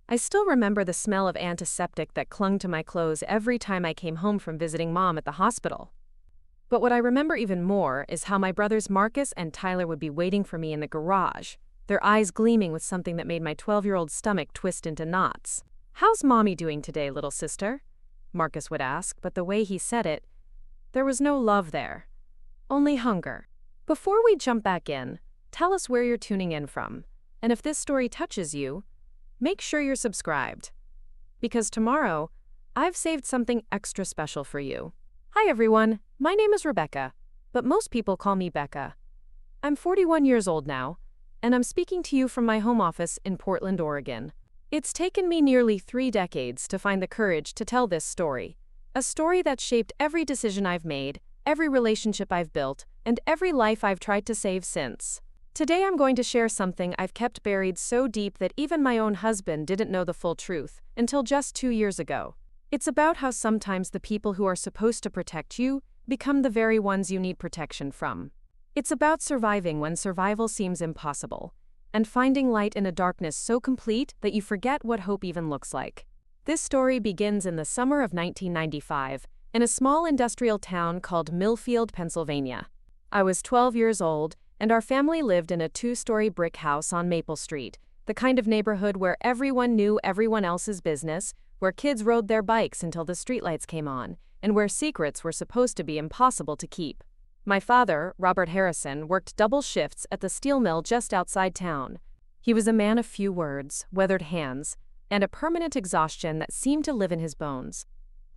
I still remember the smell of antiseptic that clung to my clothes every time I came home from visiting Mom at the hospital. But what I remember even more is how my brothers Marcus and Tyler would be waiting for me in the garage, their eyes gleaming with something that made my 12-year-old stomach twist into knots. "How's Mommy doing today, little sister?" Marcus would ask, but the way he said it, there was no love there. Only hunger. Before we jump back in, tell us where you're tuning in from, and if this story touches you, make sure you're subscribed. Because tomorrow, I've saved something extra special for you. Hi everyone, my name is Rebecca, but most people call me Becca. I'm 41 years old now, and I'm speaking to you from my home office in Portland, Oregon. It's taken me nearly 3 decades to find the courage to tell this story, a story that shaped every decision I've made, every relationship I've built, and every life I've tried to save since. Today I'm going to share something I've kept buried so deep that even my own husband didn't know the full truth until just 2 years ago. It's about how sometimes the people who are supposed to protect you become the very ones you need protection from. It's about surviving when survival seems impossible, and finding light in a darkness so complete that you forget what hope even looks like. This story begins in the summer of 1995 in a small industrial town called Millfield, Pennsylvania. I was 12 years old, and our family lived in a 2-story brick house on Maple Street, the kind of neighborhood where everyone knew everyone else's business, where kids rode their bikes until the streetlights came on, and where secrets were supposed to be impossible to keep. My father, Robert Harrison, worked double shifts at the steel mill just outside town. He was a man of few words, weathered hands, and a permanent exhaustion that seemed to live in his bones.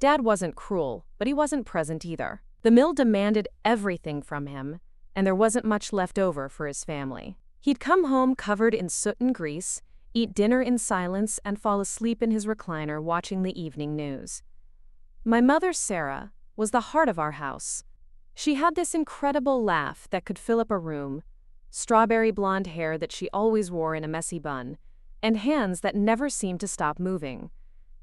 Dad wasn't cruel, but he wasn't present either. The mill demanded everything from him, and there wasn't much left over for his family. He'd come home covered in soot and grease, eat dinner in silence, and fall asleep in his recliner watching the evening news. My mother, Sarah, was the heart of our house. She had this incredible laugh that could fill up a room, strawberry blonde hair that she always wore in a messy bun, and hands that never seemed to stop moving.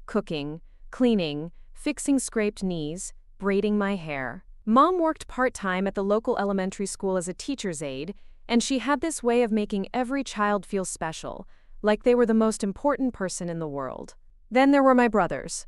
Cooking, cleaning, fixing scraped knees, braiding my hair. Mom worked part-time at the local elementary school as a teacher's aide, and she had this way of making every child feel special, like they were the most important person in the world. Then there were my brothers.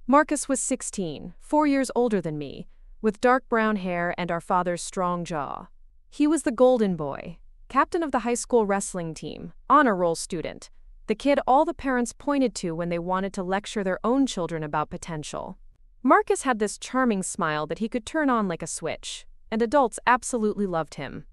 Marcus was 16, 4 years older than me, with dark brown hair and our father's strong jaw. He was the golden boy, captain of the high school wrestling team, honor roll student, the kid all the parents pointed to when they wanted to lecture their own children about potential. Marcus had this charming smile that he could turn on like a switch, and adults absolutely loved him.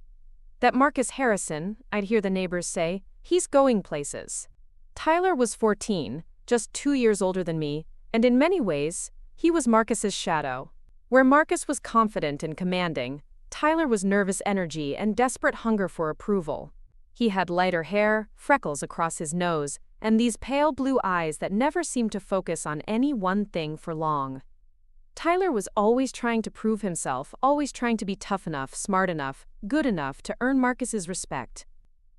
That Marcus Harrison, I'd hear the neighbors say, he's going places. Tyler was 14, just 2 years older than me, and in many ways, he was Marcus's shadow. Where Marcus was confident and commanding, Tyler was nervous energy and desperate hunger for approval. He had lighter hair, freckles across his nose, and these pale blue eyes that never seemed to focus on any one thing for long. Tyler was always trying to prove himself, always trying to be tough enough, smart enough, good enough to earn Marcus's respect.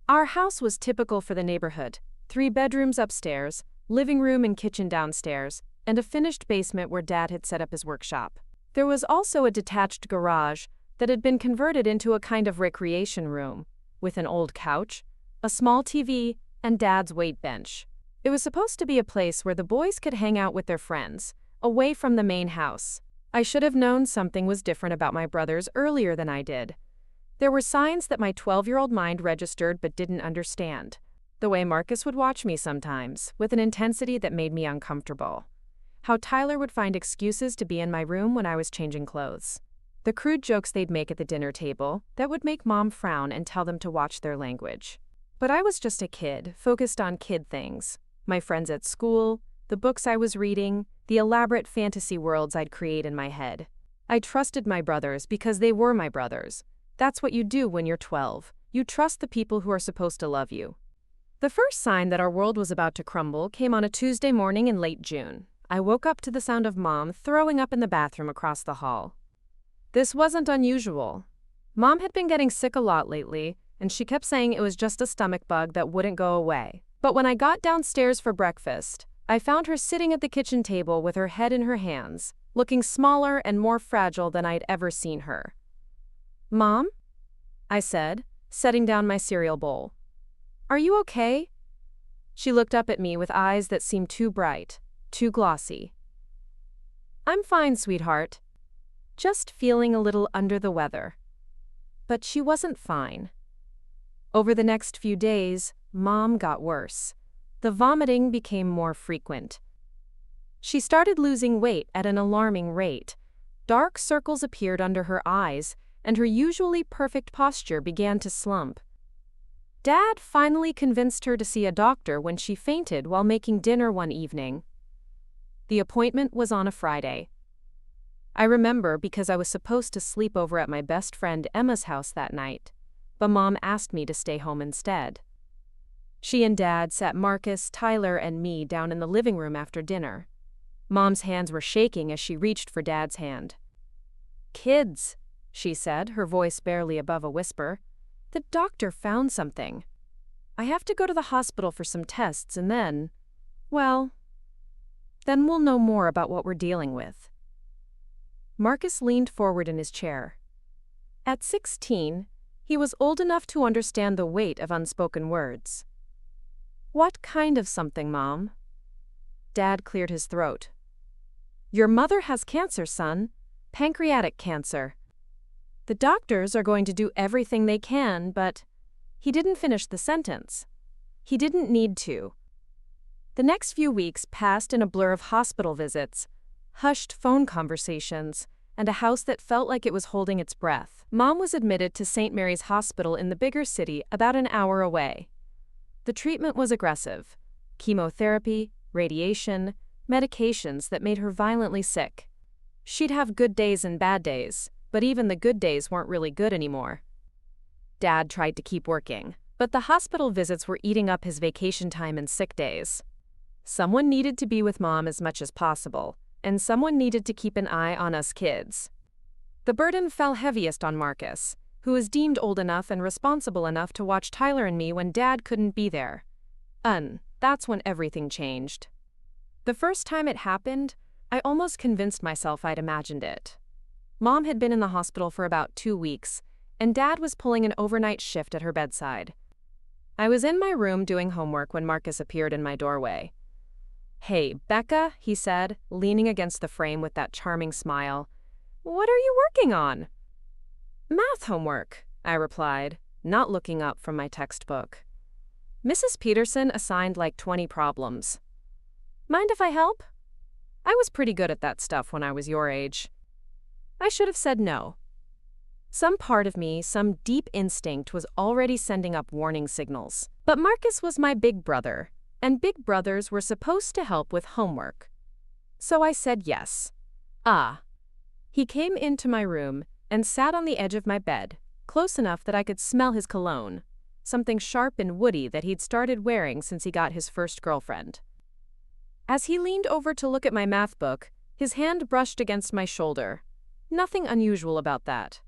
Our house was typical for the neighborhood: 3 bedrooms upstairs, living room and kitchen downstairs, and a finished basement where Dad had set up his workshop. There was also a detached garage that had been converted into a kind of recreation room, with an old couch, a small TV, and Dad's weight bench. It was supposed to be a place where the boys could hang out with their friends, away from the main house. I should have known something was different about my brothers earlier than I did. There were signs that my 12-year-old mind registered but didn't understand. The way Marcus would watch me sometimes, with an intensity that made me uncomfortable. How Tyler would find excuses to be in my room when I was changing clothes. The crude jokes they'd make at the dinner table that would make Mom frown and tell them to watch their language. But I was just a kid, focused on kid things. My friends at school, the books I was reading, the elaborate fantasy worlds I'd create in my head. I trusted my brothers because they were my brothers. That's what you do when you're 12. You trust the people who are supposed to love you. The first sign that our world was about to crumble came on a Tuesday morning in late June. I woke up to the sound of Mom throwing up in the bathroom across the hall. This wasn't unusual. Mom had been getting sick a lot lately, and she kept saying it was just a stomach bug that wouldn't go away. But when I got downstairs for breakfast, I found her sitting at the kitchen table with her head in her hands, looking smaller and more fragile than I'd ever seen her. "Mom?" I said, setting down my cereal bowl. "Are you okay?" She looked up at me with eyes that seemed too bright, too glossy. "I'm fine, sweetheart. Just feeling a little under the weather." But she wasn't fine. Over the next few days, Mom got worse. The vomiting became more frequent. She started losing weight at an alarming rate. Dark circles appeared under her eyes, and her usually perfect posture began to slump. Dad finally convinced her to see a doctor when she fainted while making dinner one evening. The appointment was on a Friday. I remember because I was supposed to sleep over at my best friend Emma's house that night, but Mom asked me to stay home instead. She and Dad sat Marcus, Tyler, and me down in the living room after dinner. Mom's hands were shaking as she reached for Dad's hand. "Kids," she said, her voice barely above a whisper, "the doctor found something. I have to go to the hospital for some tests and then, well, then we'll know more about what we're dealing with." Marcus leaned forward in his chair. At 16, he was old enough to understand the weight of unspoken words. "What kind of something, Mom?" Dad cleared his throat. "Your mother has cancer, son. Pancreatic cancer. The doctors are going to do everything they can, but..." He didn't finish the sentence. He didn't need to. The next few weeks passed in a blur of hospital visits, hushed phone conversations, and a house that felt like it was holding its breath. Mom was admitted to St. Mary's Hospital in the bigger city about an hour away. The treatment was aggressive: chemotherapy, radiation, medications that made her violently sick. She'd have good days and bad days, but even the good days weren't really good anymore. Dad tried to keep working, but the hospital visits were eating up his vacation time and sick days. Someone needed to be with Mom as much as possible, and someone needed to keep an eye on us kids. The burden fell heaviest on Marcus, who was deemed old enough and responsible enough to watch Tyler and me when Dad couldn't be there. That's when everything changed. The first time it happened, I almost convinced myself I'd imagined it. Mom had been in the hospital for about 2 weeks, and Dad was pulling an overnight shift at her bedside. I was in my room doing homework when Marcus appeared in my doorway. "Hey, Becca," he said, leaning against the frame with that charming smile. "What are you working on?" "Math homework," I replied, not looking up from my textbook. Mrs. Peterson assigned like 20 problems. "Mind if I help?" I was pretty good at that stuff when I was your age. I should have said no. Some part of me, some deep instinct, was already sending up warning signals. But Marcus was my big brother, and big brothers were supposed to help with homework. So I said yes. He came into my room and sat on the edge of my bed, close enough that I could smell his cologne, something sharp and woody that he'd started wearing since he got his first girlfriend. As he leaned over to look at my math book, his hand brushed against my shoulder. Nothing unusual about that.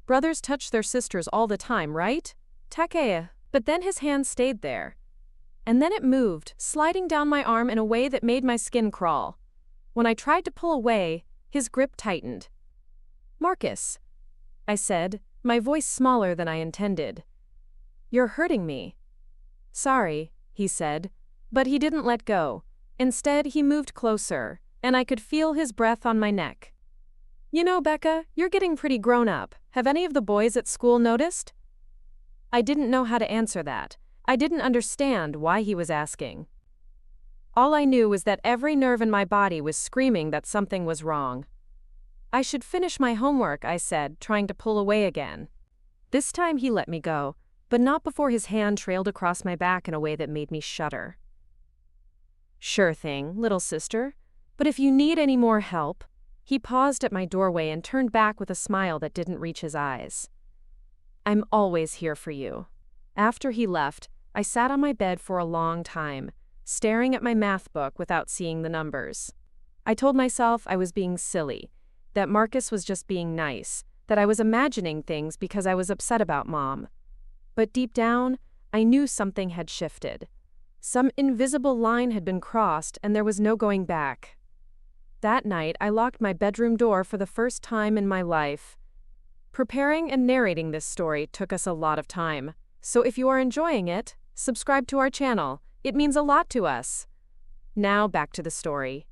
Brothers touch their sisters all the time, right? Takea. But then his hand stayed there. And then it moved, sliding down my arm in a way that made my skin crawl. When I tried to pull away, his grip tightened. "Marcus," I said, my voice smaller than I intended. "You're hurting me." "Sorry," he said, but he didn't let go. Instead, he moved closer, and I could feel his breath on my neck. "You know, Becca, you're getting pretty grown up. Have any of the boys at school noticed?" I didn't know how to answer that. I didn't understand why he was asking. All I knew was that every nerve in my body was screaming that something was wrong. "I should finish my homework," I said, trying to pull away again. This time he let me go, but not before his hand trailed across my back in a way that made me shudder. "Sure thing, little sister. But if you need any more help..." He paused at my doorway and turned back with a smile that didn't reach his eyes. "I'm always here for you." After he left, I sat on my bed for a long time, staring at my math book without seeing the numbers. I told myself I was being silly, that Marcus was just being nice, that I was imagining things because I was upset about Mom. But deep down, I knew something had shifted. Some invisible line had been crossed and there was no going back. That night, I locked my bedroom door for the first time in my life. Preparing and narrating this story took us a lot of time, so if you are enjoying it, subscribe to our channel. It means a lot to us. Now back to the story.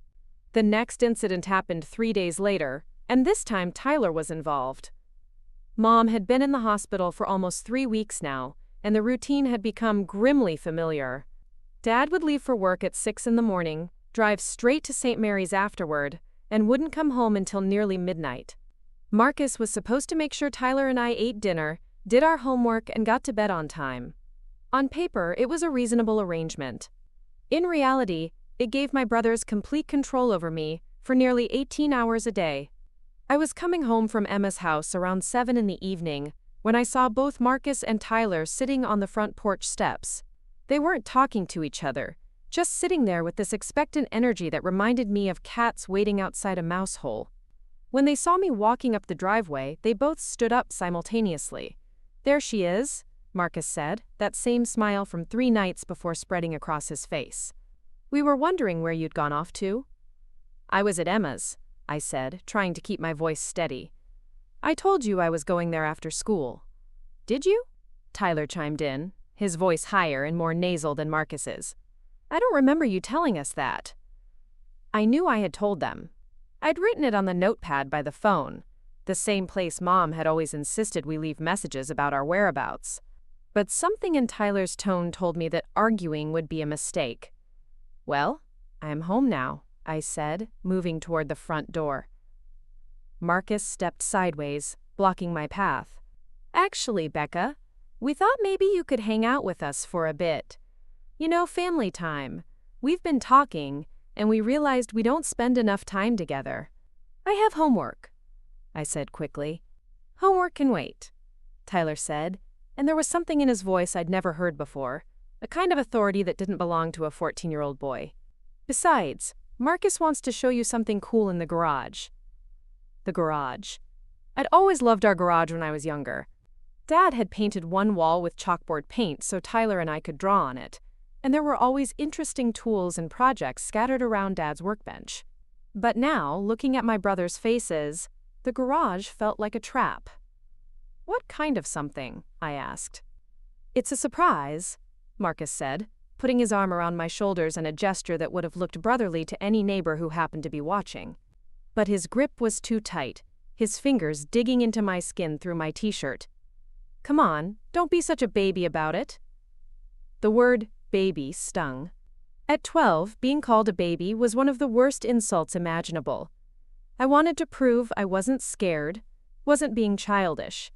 The next incident happened 3 days later, and this time Tyler was involved. Mom had been in the hospital for almost 3 weeks now, and the routine had become grimly familiar. Dad would leave for work at 6 in the morning, drive straight to St. Mary's afterward, and wouldn't come home until nearly midnight. Marcus was supposed to make sure Tyler and I ate dinner, did our homework, and got to bed on time. On paper, it was a reasonable arrangement. In reality, it gave my brothers complete control over me for nearly 18 hours a day. I was coming home from Emma's house around 7 in the evening when I saw both Marcus and Tyler sitting on the front porch steps. They weren't talking to each other, just sitting there with this expectant energy that reminded me of cats waiting outside a mouse hole. When they saw me walking up the driveway, they both stood up simultaneously. "There she is," Marcus said, that same smile from 3 nights before spreading across his face. "We were wondering where you'd gone off to." "I was at Emma's," I said, trying to keep my voice steady. "I told you I was going there after school." "Did you?" Tyler chimed in, his voice higher and more nasal than Marcus's. "I don't remember you telling us that." I knew I had told them. I'd written it on the notepad by the phone, the same place Mom had always insisted we leave messages about our whereabouts. But something in Tyler's tone told me that arguing would be a mistake. "Well, I'm home now," I said, moving toward the front door. Marcus stepped sideways, blocking my path. "Actually, Becca, we thought maybe you could hang out with us for a bit. You know, family time. We've been talking, and we realized we don't spend enough time together." "I have homework," I said quickly. "Homework can wait," Tyler said, and there was something in his voice I'd never heard before, a kind of authority that didn't belong to a 14-year-old boy. "Besides, Marcus wants to show you something cool in the garage." The garage. I'd always loved our garage when I was younger. Dad had painted one wall with chalkboard paint so Tyler and I could draw on it, and there were always interesting tools and projects scattered around Dad's workbench. But now, looking at my brothers' faces, the garage felt like a trap. "What kind of something?" I asked. "It's a surprise," Marcus said, putting his arm around my shoulders in a gesture that would have looked brotherly to any neighbor who happened to be watching. But his grip was too tight, his fingers digging into my skin through my t-shirt. "Come on, don't be such a baby about it." The word baby stung. At 12, being called a baby was one of the worst insults imaginable. I wanted to prove I wasn't scared, wasn't being childish.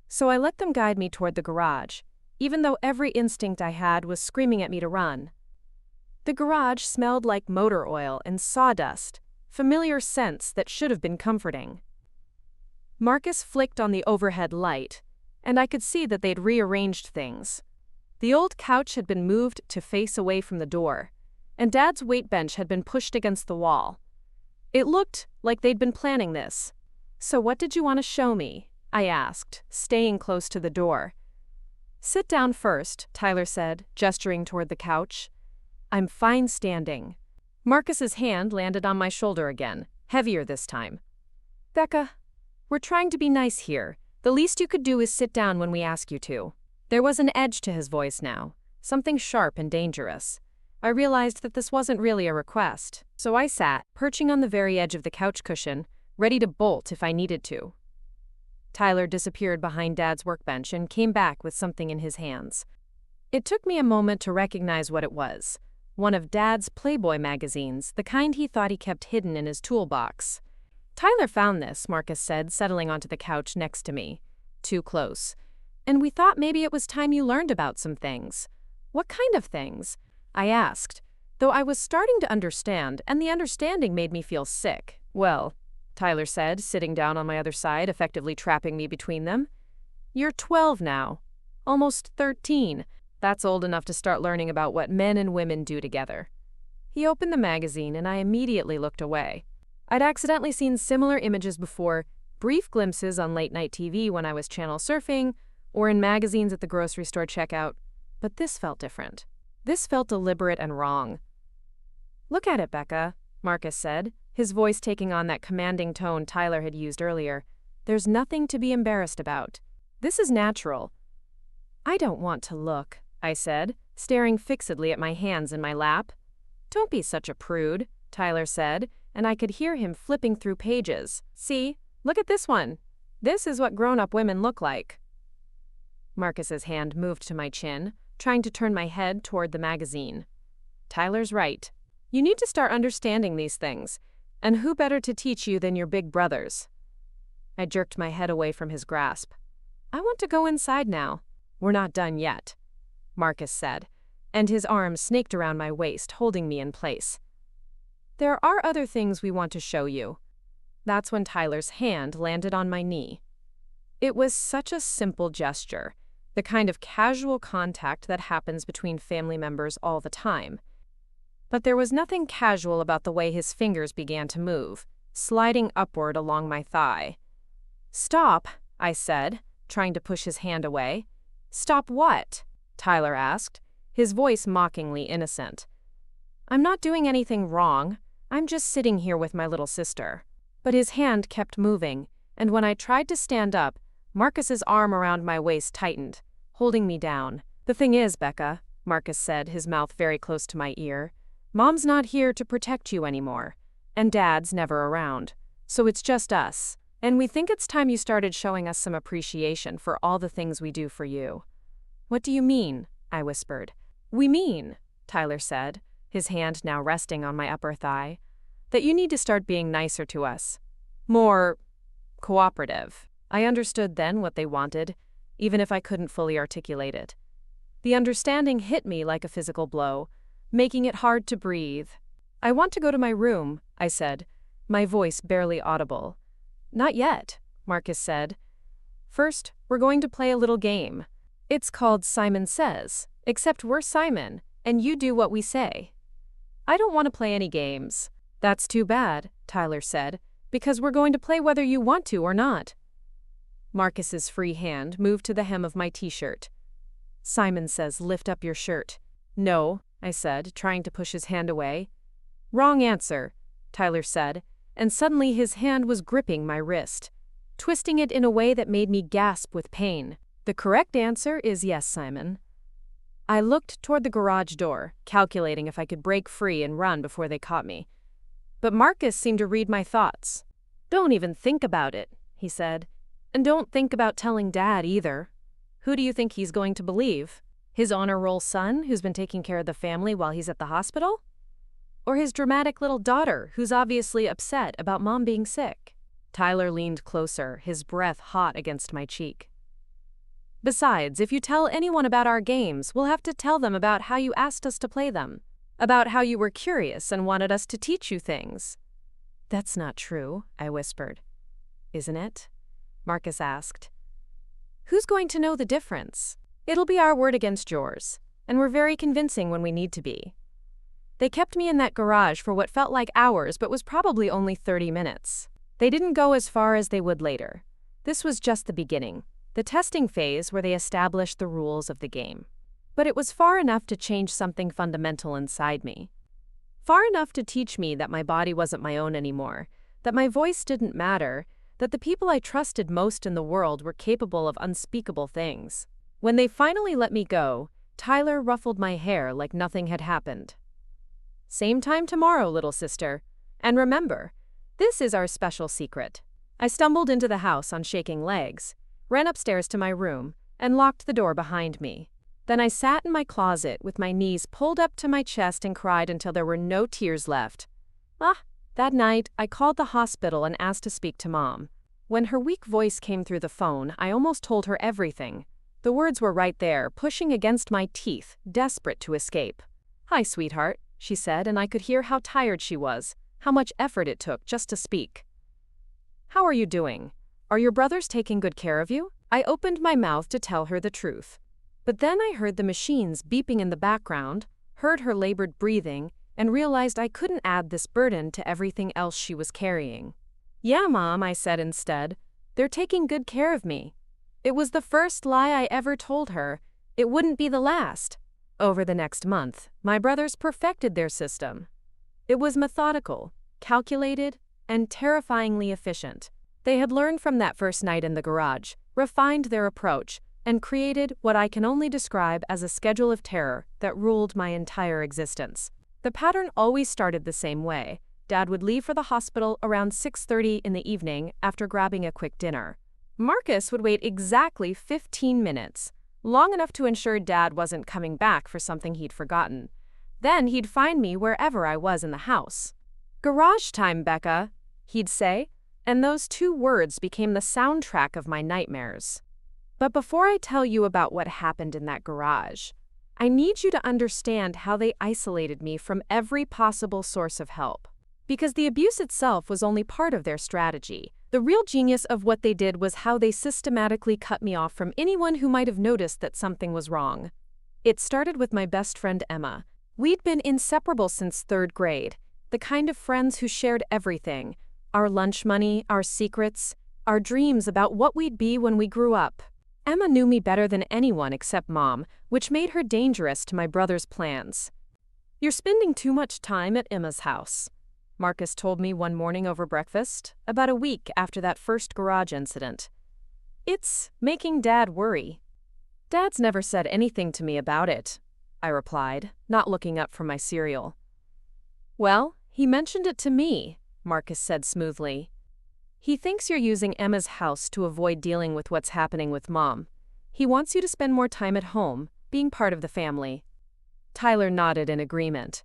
So I let them guide me toward the garage, even though every instinct I had was screaming at me to run. The garage smelled like motor oil and sawdust, familiar scents that should have been comforting. Marcus flicked on the overhead light, and I could see that they'd rearranged things. The old couch had been moved to face away from the door, and Dad's weight bench had been pushed against the wall. It looked like they'd been planning this. "So what did you want to show me?" I asked, staying close to the door. "Sit down first," Tyler said, gesturing toward the couch. "I'm fine standing." Marcus's hand landed on my shoulder again, heavier this time. "Becca, we're trying to be nice here. The least you could do is sit down when we ask you to." There was an edge to his voice now, something sharp and dangerous. I realized that this wasn't really a request, so I sat, perching on the very edge of the couch cushion, ready to bolt if I needed to. Tyler disappeared behind Dad's workbench and came back with something in his hands. It took me a moment to recognize what it was. One of Dad's Playboy magazines, the kind he thought he kept hidden in his toolbox. "Tyler found this," Marcus said, settling onto the couch next to me. "Too close. And we thought maybe it was time you learned about some things." "What kind of things?" I asked, though I was starting to understand, and the understanding made me feel sick. "Well," Tyler said, sitting down on my other side, effectively trapping me between them. "You're 12 now. Almost 13. That's old enough to start learning about what men and women do together." He opened the magazine, and I immediately looked away. I'd accidentally seen similar images before, brief glimpses on late-night TV when I was channel surfing, or in magazines at the grocery store checkout, but this felt different. This felt deliberate and wrong. "Look at it, Becca," Marcus said, his voice taking on that commanding tone Tyler had used earlier. "There's nothing to be embarrassed about. This is natural." "I don't want to look," I said, staring fixedly at my hands in my lap. "Don't be such a prude," Tyler said, and I could hear him flipping through pages. "See, look at this one. This is what grown-up women look like." Marcus's hand moved to my chin, trying to turn my head toward the magazine. "Tyler's right. You need to start understanding these things, and who better to teach you than your big brothers?" I jerked my head away from his grasp. "I want to go inside now." "We're not done yet," Marcus said, and his arms snaked around my waist, holding me in place. "There are other things we want to show you." That's when Tyler's hand landed on my knee. It was such a simple gesture, the kind of casual contact that happens between family members all the time. But there was nothing casual about the way his fingers began to move, sliding upward along my thigh. "Stop," I said, trying to push his hand away. "Stop what?" Tyler asked, his voice mockingly innocent. "I'm not doing anything wrong. I'm just sitting here with my little sister." But his hand kept moving, and when I tried to stand up, Marcus's arm around my waist tightened, holding me down. "The thing is, Becca," Marcus said, his mouth very close to my ear, "Mom's not here to protect you anymore, and Dad's never around. So it's just us, and we think it's time you started showing us some appreciation for all the things we do for you." "What do you mean?" I whispered. "We mean," Tyler said, his hand now resting on my upper thigh, "that you need to start being nicer to us. More cooperative." I understood then what they wanted, even if I couldn't fully articulate it. The understanding hit me like a physical blow, making it hard to breathe. "I want to go to my room," I said, my voice barely audible. "Not yet," Marcus said. "First, we're going to play a little game. It's called Simon Says, except we're Simon, and you do what we say." "I don't want to play any games." "That's too bad," Tyler said, "because we're going to play whether you want to or not." Marcus's free hand moved to the hem of my t-shirt. "Simon says lift up your shirt." "No," I said, trying to push his hand away. "Wrong answer," Tyler said, and suddenly his hand was gripping my wrist, twisting it in a way that made me gasp with pain. "The correct answer is yes, Simon." I looked toward the garage door, calculating if I could break free and run before they caught me. But Marcus seemed to read my thoughts. "Don't even think about it," he said. "And don't think about telling Dad either. Who do you think he's going to believe? His honor roll son who's been taking care of the family while he's at the hospital? Or his dramatic little daughter who's obviously upset about Mom being sick?" Tyler leaned closer, his breath hot against my cheek. "Besides, if you tell anyone about our games, we'll have to tell them about how you asked us to play them, about how you were curious and wanted us to teach you things." "That's not true," I whispered. "Isn't it?" Marcus asked. "Who's going to know the difference? It'll be our word against yours, and we're very convincing when we need to be." They kept me in that garage for what felt like hours but was probably only 30 minutes. They didn't go as far as they would later. This was just the beginning, the testing phase where they established the rules of the game. But it was far enough to change something fundamental inside me. Far enough to teach me that my body wasn't my own anymore, that my voice didn't matter, that the people I trusted most in the world were capable of unspeakable things. When they finally let me go, Tyler ruffled my hair like nothing had happened. "Same time tomorrow, little sister. And remember, this is our special secret." I stumbled into the house on shaking legs, ran upstairs to my room, and locked the door behind me. Then I sat in my closet with my knees pulled up to my chest and cried until there were no tears left. That night, I called the hospital and asked to speak to Mom. When her weak voice came through the phone, I almost told her everything. The words were right there, pushing against my teeth, desperate to escape. "Hi, sweetheart," she said, and I could hear how tired she was, how much effort it took just to speak. "How are you doing? Are your brothers taking good care of you?" I opened my mouth to tell her the truth. But then I heard the machines beeping in the background, heard her labored breathing, and realized I couldn't add this burden to everything else she was carrying. "Yeah, Mom," I said instead. "They're taking good care of me." It was the first lie I ever told her. It wouldn't be the last. Over the next month, my brothers perfected their system. It was methodical, calculated, and terrifyingly efficient. They had learned from that first night in the garage, refined their approach, and created what I can only describe as a schedule of terror that ruled my entire existence. The pattern always started the same way. Dad would leave for the hospital around 6:30 in the evening after grabbing a quick dinner. Marcus would wait exactly 15 minutes, long enough to ensure Dad wasn't coming back for something he'd forgotten. Then he'd find me wherever I was in the house. "Garage time, Becca," he'd say, and those two words became the soundtrack of my nightmares. But before I tell you about what happened in that garage, I need you to understand how they isolated me from every possible source of help. Because the abuse itself was only part of their strategy. The real genius of what they did was how they systematically cut me off from anyone who might have noticed that something was wrong. It started with my best friend Emma. We'd been inseparable since 3rd grade, the kind of friends who shared everything: our lunch money, our secrets, our dreams about what we'd be when we grew up. Emma knew me better than anyone except Mom, which made her dangerous to my brother's plans. "You're spending too much time at Emma's house," Marcus told me one morning over breakfast, about a week after that first garage incident. "It's making Dad worry." "Dad's never said anything to me about it," I replied, not looking up from my cereal. "Well, he mentioned it to me," Marcus said smoothly. "He thinks you're using Emma's house to avoid dealing with what's happening with Mom. He wants you to spend more time at home, being part of the family." Tyler nodded in agreement.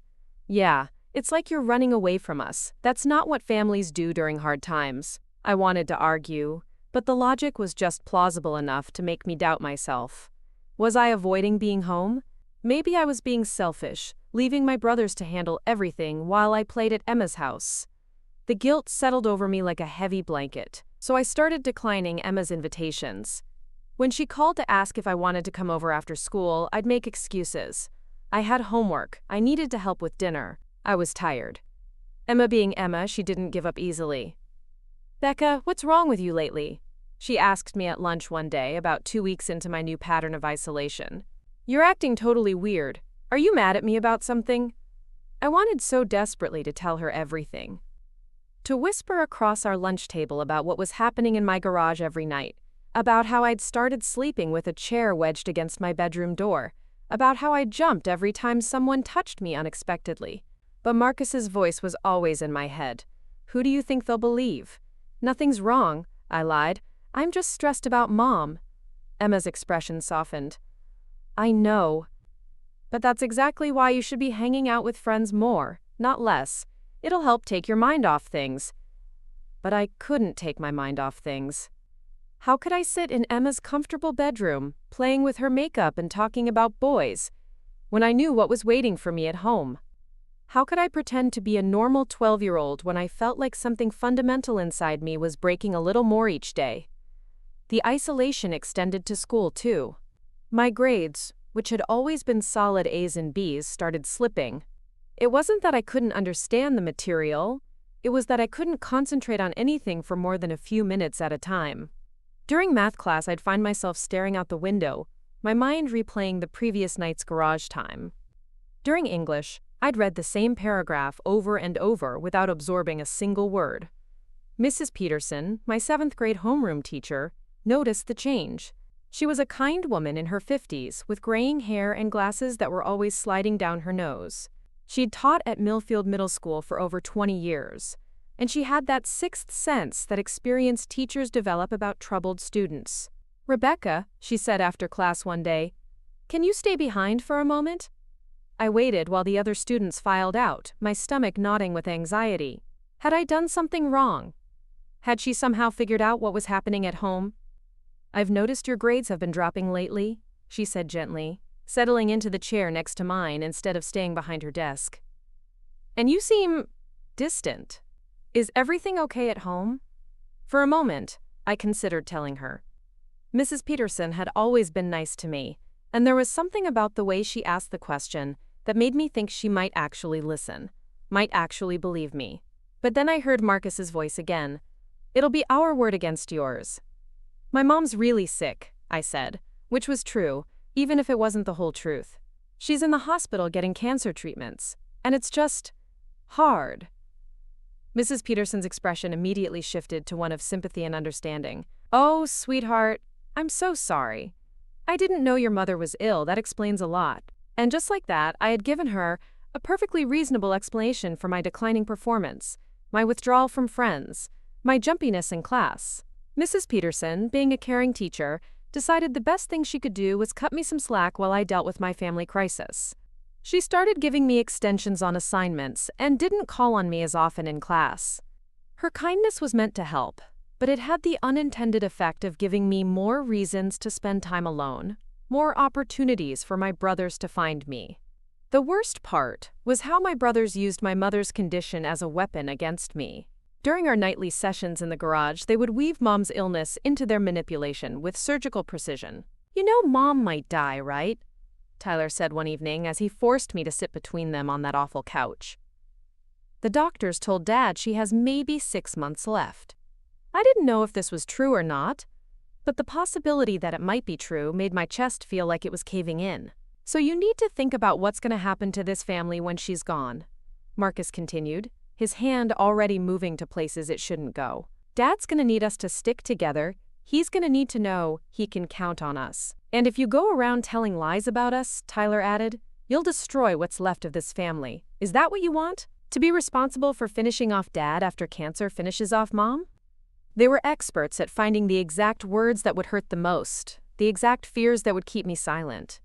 "Yeah, it's like you're running away from us. That's not what families do during hard times." I wanted to argue, but the logic was just plausible enough to make me doubt myself. Was I avoiding being home? Maybe I was being selfish, leaving my brothers to handle everything while I played at Emma's house. The guilt settled over me like a heavy blanket, so I started declining Emma's invitations. When she called to ask if I wanted to come over after school, I'd make excuses. I had homework, I needed to help with dinner, I was tired. Emma being Emma, she didn't give up easily. "Becca, what's wrong with you lately?" she asked me at lunch one day, about 2 weeks into my new pattern of isolation. "You're acting totally weird. Are you mad at me about something?" I wanted so desperately to tell her everything. To whisper across our lunch table about what was happening in my garage every night, about how I'd started sleeping with a chair wedged against my bedroom door, about how I jumped every time someone touched me unexpectedly. But Marcus's voice was always in my head. "Who do you think they'll believe?" "Nothing's wrong," I lied. "I'm just stressed about Mom." Emma's expression softened. "I know. But that's exactly why you should be hanging out with friends more, not less. It'll help take your mind off things." But I couldn't take my mind off things. How could I sit in Emma's comfortable bedroom, playing with her makeup and talking about boys, when I knew what was waiting for me at home? How could I pretend to be a normal 12-year-old when I felt like something fundamental inside me was breaking a little more each day? The isolation extended to school, too. My grades, which had always been solid A's and B's, started slipping. It wasn't that I couldn't understand the material, it was that I couldn't concentrate on anything for more than a few minutes at a time. During math class, I'd find myself staring out the window, my mind replaying the previous night's garage time. During English, I'd read the same paragraph over and over without absorbing a single word. Mrs. Peterson, my 7th grade homeroom teacher, noticed the change. She was a kind woman in her 50s with graying hair and glasses that were always sliding down her nose. She'd taught at Millfield Middle School for over 20 years, and she had that sixth sense that experienced teachers develop about troubled students. "Rebecca," she said after class one day, "can you stay behind for a moment?" I waited while the other students filed out, my stomach knotting with anxiety. Had I done something wrong? Had she somehow figured out what was happening at home? "I've noticed your grades have been dropping lately," she said gently, settling into the chair next to mine instead of staying behind her desk. "And you seem distant. Is everything okay at home?" For a moment, I considered telling her. Mrs. Peterson had always been nice to me, and there was something about the way she asked the question that made me think she might actually listen, might actually believe me. But then I heard Marcus's voice again. "It'll be our word against yours." "My mom's really sick," I said, which was true, even if it wasn't the whole truth. "She's in the hospital getting cancer treatments, and it's just hard." Mrs. Peterson's expression immediately shifted to one of sympathy and understanding. "Oh, sweetheart, I'm so sorry. "I didn't know your mother was ill, that explains a lot." And just like that, I had given her a perfectly reasonable explanation for my declining performance, my withdrawal from friends, my jumpiness in class. Mrs. Peterson, being a caring teacher, decided the best thing she could do was cut me some slack while I dealt with my family crisis. She started giving me extensions on assignments and didn't call on me as often in class. Her kindness was meant to help, but it had the unintended effect of giving me more reasons to spend time alone, more opportunities for my brothers to find me. The worst part was how my brothers used my mother's condition as a weapon against me. During our nightly sessions in the garage, they would weave Mom's illness into their manipulation with surgical precision. "You know Mom might die, right?" Tyler said one evening as he forced me to sit between them on that awful couch. "The doctors told Dad she has maybe 6 months left." I didn't know if this was true or not, but the possibility that it might be true made my chest feel like it was caving in. "So you need to think about what's going to happen to this family when she's gone," Marcus continued, his hand already moving to places it shouldn't go. "Dad's going to need us to stick together. He's going to need to know he can count on us. And if you go around telling lies about us," Tyler added, "you'll destroy what's left of this family. Is that what you want? To be responsible for finishing off Dad after cancer finishes off Mom?" They were experts at finding the exact words that would hurt the most, the exact fears that would keep me silent.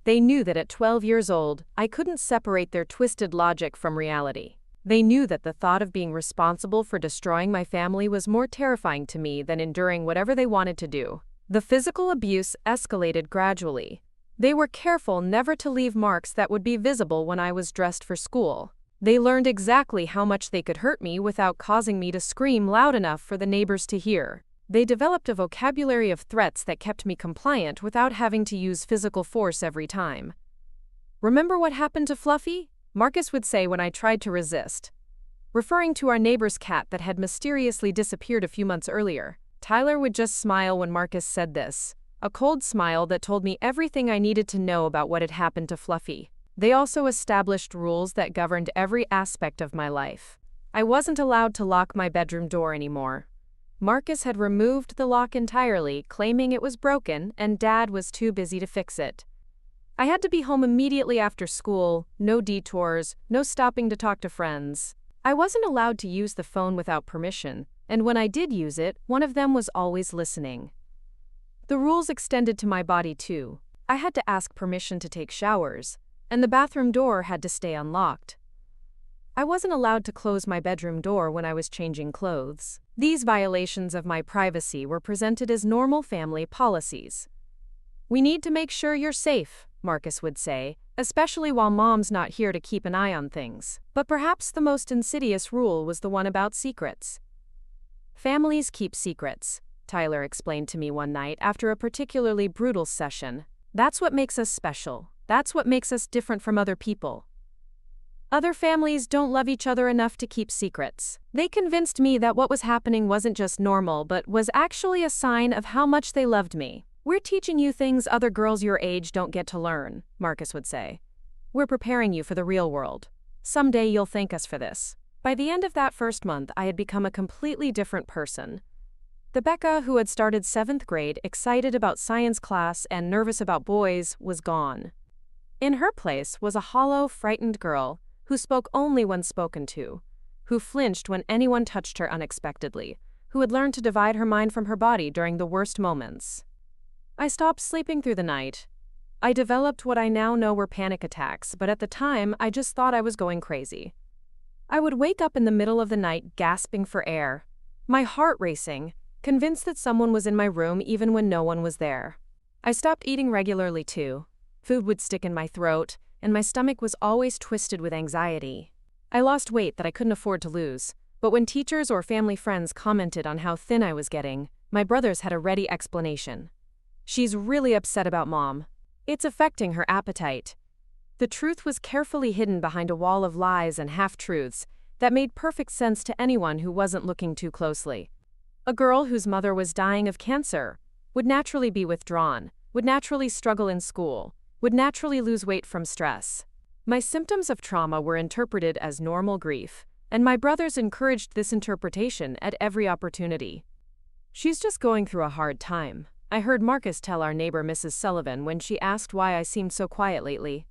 They knew that at 12 years old, I couldn't separate their twisted logic from reality. They knew that the thought of being responsible for destroying my family was more terrifying to me than enduring whatever they wanted to do. The physical abuse escalated gradually. They were careful never to leave marks that would be visible when I was dressed for school. They learned exactly how much they could hurt me without causing me to scream loud enough for the neighbors to hear. They developed a vocabulary of threats that kept me compliant without having to use physical force every time. "Remember what happened to Fluffy?" Marcus would say when I tried to resist, referring to our neighbor's cat that had mysteriously disappeared a few months earlier. Tyler would just smile when Marcus said this, a cold smile that told me everything I needed to know about what had happened to Fluffy. They also established rules that governed every aspect of my life. I wasn't allowed to lock my bedroom door anymore. Marcus had removed the lock entirely, claiming it was broken and Dad was too busy to fix it. I had to be home immediately after school, no detours, no stopping to talk to friends. I wasn't allowed to use the phone without permission, and when I did use it, one of them was always listening. The rules extended to my body too. I had to ask permission to take showers, and the bathroom door had to stay unlocked. I wasn't allowed to close my bedroom door when I was changing clothes. These violations of my privacy were presented as normal family policies. "We need to make sure you're safe," Marcus would say, especially while Mom's not here to keep an eye on things. But perhaps the most insidious rule was the one about secrets. "Families keep secrets," Tyler explained to me one night after a particularly brutal session. "That's what makes us special. That's what makes us different from other people. Other families don't love each other enough to keep secrets." They convinced me that what was happening wasn't just normal but was actually a sign of how much they loved me. "We're teaching you things other girls your age don't get to learn," Marcus would say. "We're preparing you for the real world. Someday you'll thank us for this." By the end of that first month, I had become a completely different person. The Becca who had started 7th grade, excited about science class and nervous about boys, was gone. In her place was a hollow, frightened girl who spoke only when spoken to, who flinched when anyone touched her unexpectedly, who had learned to divide her mind from her body during the worst moments. I stopped sleeping through the night. I developed what I now know were panic attacks, but at the time, I just thought I was going crazy. I would wake up in the middle of the night gasping for air, my heart racing, convinced that someone was in my room even when no one was there. I stopped eating regularly too. Food would stick in my throat, and my stomach was always twisted with anxiety. I lost weight that I couldn't afford to lose, but when teachers or family friends commented on how thin I was getting, my brothers had a ready explanation. "She's really upset about Mom. It's affecting her appetite." The truth was carefully hidden behind a wall of lies and half-truths that made perfect sense to anyone who wasn't looking too closely. A girl whose mother was dying of cancer would naturally be withdrawn, would naturally struggle in school, would naturally lose weight from stress. My symptoms of trauma were interpreted as normal grief, and my brothers encouraged this interpretation at every opportunity. "She's just going through a hard time," I heard Marcus tell our neighbor Mrs. Sullivan when she asked why I seemed so quiet lately.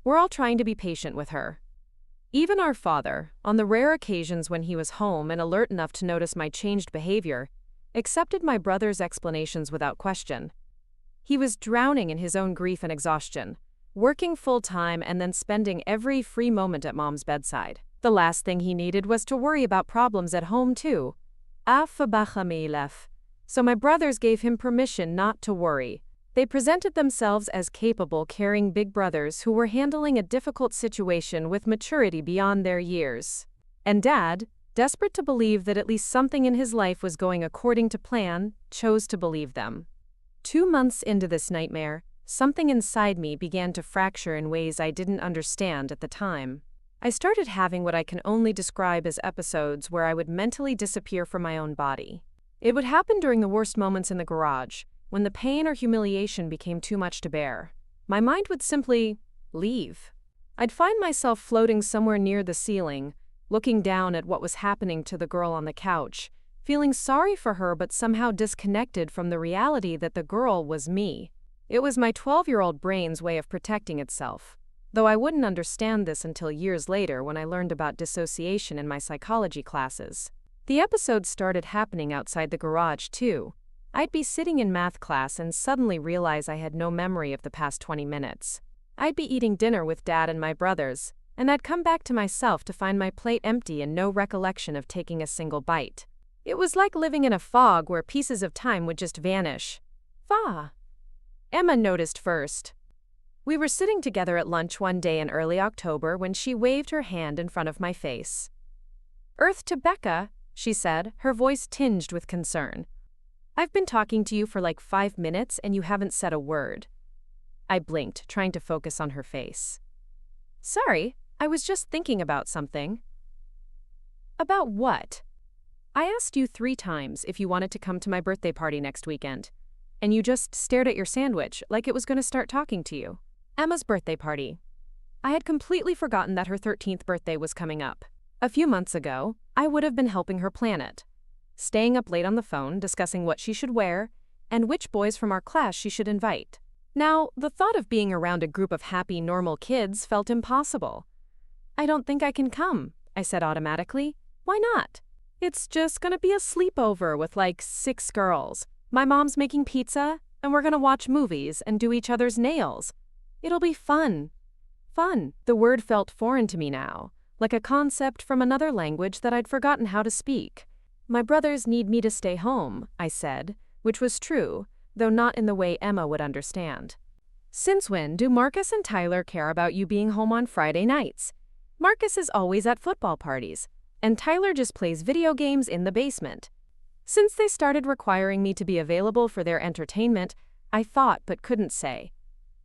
We're all trying to be patient with her. Even our father, on the rare occasions when he was home and alert enough to notice my changed behavior, accepted my brother's explanations without question. He was drowning in his own grief and exhaustion, working full-time and then spending every free moment at Mom's bedside. The last thing he needed was to worry about problems at home too. So my brothers gave him permission not to worry. They presented themselves as capable, caring big brothers who were handling a difficult situation with maturity beyond their years. And Dad, desperate to believe that at least something in his life was going according to plan, chose to believe them. 2 months into this nightmare, something inside me began to fracture in ways I didn't understand at the time. I started having what I can only describe as episodes where I would mentally disappear from my own body. It would happen during the worst moments in the garage, when the pain or humiliation became too much to bear. My mind would simply leave. I'd find myself floating somewhere near the ceiling, looking down at what was happening to the girl on the couch, feeling sorry for her but somehow disconnected from the reality that the girl was me. It was my 12-year-old brain's way of protecting itself, though I wouldn't understand this until years later when I learned about dissociation in my psychology classes. The episodes started happening outside the garage too. I'd be sitting in math class and suddenly realize I had no memory of the past 20 minutes. I'd be eating dinner with Dad and my brothers, and I'd come back to myself to find my plate empty and no recollection of taking a single bite. It was like living in a fog where pieces of time would just vanish. Emma noticed first. We were sitting together at lunch one day in early October when she waved her hand in front of my face. "Earth to Becca," she said, her voice tinged with concern. "I've been talking to you for like 5 minutes and you haven't said a word." I blinked, trying to focus on her face. "Sorry, I was just thinking about something." "About what?" "I asked you 3 times if you wanted to come to my birthday party next weekend, and you just stared at your sandwich like it was going to start talking to you." Emma's birthday party. I had completely forgotten that her 13th birthday was coming up. A few months ago, I would have been helping her plan it, staying up late on the phone discussing what she should wear and which boys from our class she should invite. Now, the thought of being around a group of happy, normal kids felt impossible. "I don't think I can come," I said automatically. "Why not?" "It's just gonna be a sleepover with like 6 girls. My mom's making pizza, and we're gonna watch movies and do each other's nails. It'll be fun." Fun. The word felt foreign to me now, like a concept from another language that I'd forgotten how to speak. "My brothers need me to stay home," I said, which was true, though not in the way Emma would understand. "Since when do Marcus and Tyler care about you being home on Friday nights? Marcus is always at football parties, and Tyler just plays video games in the basement." Since they started requiring me to be available for their entertainment, I thought but couldn't say.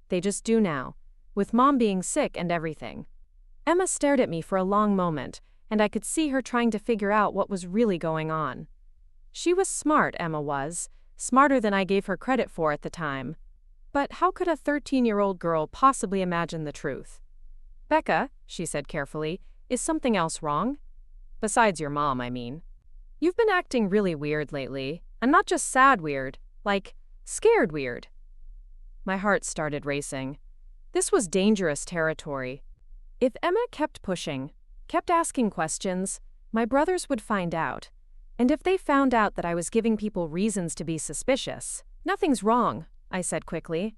They just do now, with Mom being sick and everything. Emma stared at me for a long moment, and I could see her trying to figure out what was really going on. She was smart, Emma was, smarter than I gave her credit for at the time. But how could a 13-year-old girl possibly imagine the truth? "Becca," she said carefully, "is something else wrong? Besides your mom, I mean. You've been acting really weird lately, and not just sad weird, like scared weird." My heart started racing. This was dangerous territory. If Emma kept pushing, kept asking questions, my brothers would find out. And if they found out that I was giving people reasons to be suspicious— "Nothing's wrong," I said quickly.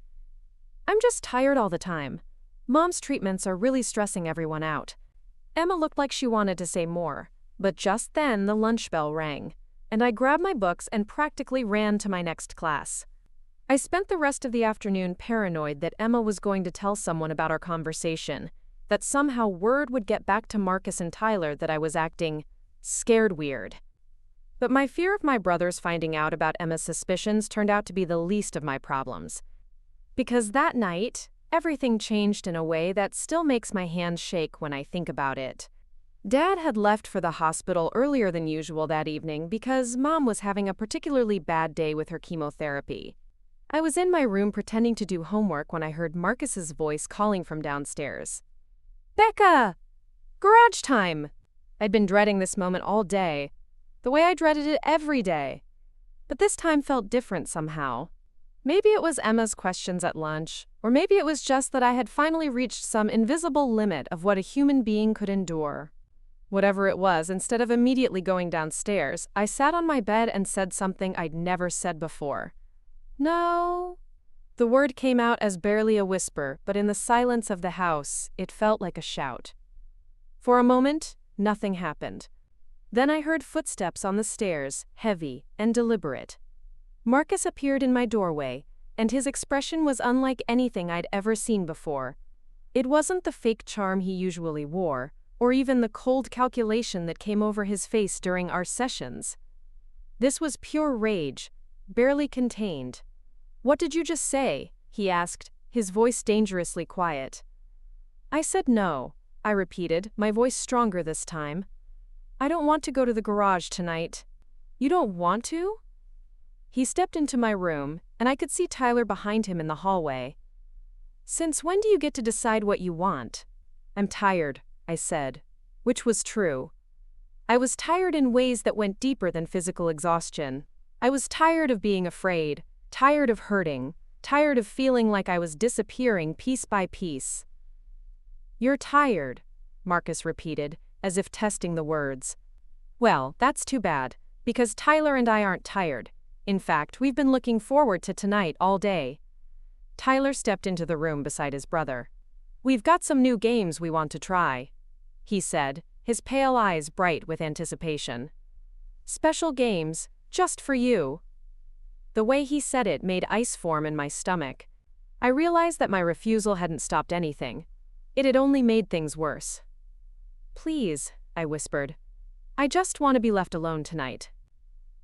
"I'm just tired all the time. Mom's treatments are really stressing everyone out." Emma looked like she wanted to say more, but just then the lunch bell rang, and I grabbed my books and practically ran to my next class. I spent the rest of the afternoon paranoid that Emma was going to tell someone about our conversation, that somehow word would get back to Marcus and Tyler that I was acting scared weird. But my fear of my brothers finding out about Emma's suspicions turned out to be the least of my problems. Because that night, everything changed in a way that still makes my hands shake when I think about it. Dad had left for the hospital earlier than usual that evening because Mom was having a particularly bad day with her chemotherapy. I was in my room pretending to do homework when I heard Marcus's voice calling from downstairs. "Becca! Garage time!" I'd been dreading this moment all day, the way I dreaded it every day. But this time felt different somehow. Maybe it was Emma's questions at lunch, or maybe it was just that I had finally reached some invisible limit of what a human being could endure. Whatever it was, instead of immediately going downstairs, I sat on my bed and said something I'd never said before. No. The word came out as barely a whisper, but in the silence of the house, it felt like a shout. For a moment, nothing happened. Then I heard footsteps on the stairs, heavy and deliberate. Marcus appeared in my doorway, and his expression was unlike anything I'd ever seen before. It wasn't the fake charm he usually wore, or even the cold calculation that came over his face during our sessions. This was pure rage, barely contained. "What did you just say?" he asked, his voice dangerously quiet. "I said no," I repeated, my voice stronger this time. "I don't want to go to the garage tonight." "You don't want to?" He stepped into my room, and I could see Tyler behind him in the hallway. "Since when do you get to decide what you want?" "I'm tired," I said, which was true. I was tired in ways that went deeper than physical exhaustion. I was tired of being afraid, tired of hurting, tired of feeling like I was disappearing piece by piece. "You're tired," Marcus repeated, as if testing the words. "Well, that's too bad, because Tyler and I aren't tired. In fact, we've been looking forward to tonight all day." Tyler stepped into the room beside his brother. "We've got some new games we want to try," he said, his pale eyes bright with anticipation. "Special games, just for you." The way he said it made ice form in my stomach. I realized that my refusal hadn't stopped anything. It had only made things worse. "Please," I whispered. "I just want to be left alone tonight."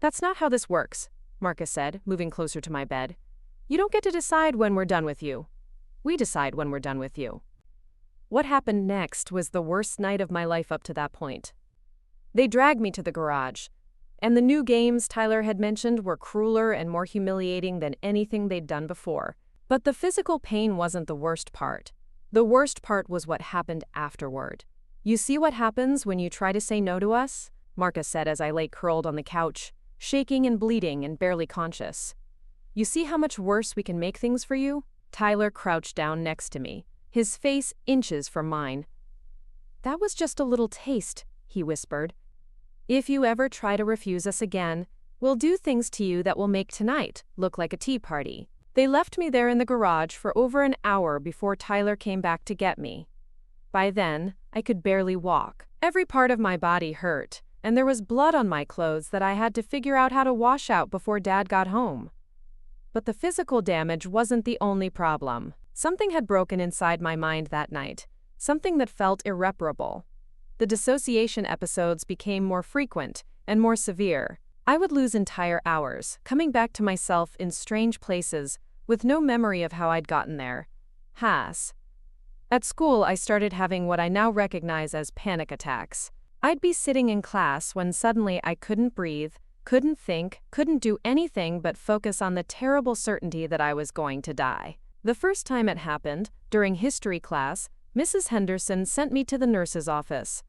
"That's not how this works," Marcus said, moving closer to my bed. "You don't get to decide when we're done with you. We decide when we're done with you." What happened next was the worst night of my life up to that point. They dragged me to the garage, and the new games Tyler had mentioned were crueler and more humiliating than anything they'd done before. But the physical pain wasn't the worst part. The worst part was what happened afterward. "You see what happens when you try to say no to us?" Marcus said as I lay curled on the couch, shaking and bleeding and barely conscious. "You see how much worse we can make things for you?" Tyler crouched down next to me, his face inches from mine. "That was just a little taste," he whispered. "If you ever try to refuse us again, we'll do things to you that will make tonight look like a tea party." They left me there in the garage for over an hour before Tyler came back to get me. By then, I could barely walk. Every part of my body hurt, and there was blood on my clothes that I had to figure out how to wash out before Dad got home. But the physical damage wasn't the only problem. Something had broken inside my mind that night, something that felt irreparable. The dissociation episodes became more frequent and more severe. I would lose entire hours, coming back to myself in strange places, with no memory of how I'd gotten there. At school, I started having what I now recognize as panic attacks. I'd be sitting in class when suddenly I couldn't breathe, couldn't think, couldn't do anything but focus on the terrible certainty that I was going to die. The first time it happened, during history class, Mrs. Henderson sent me to the nurse's office.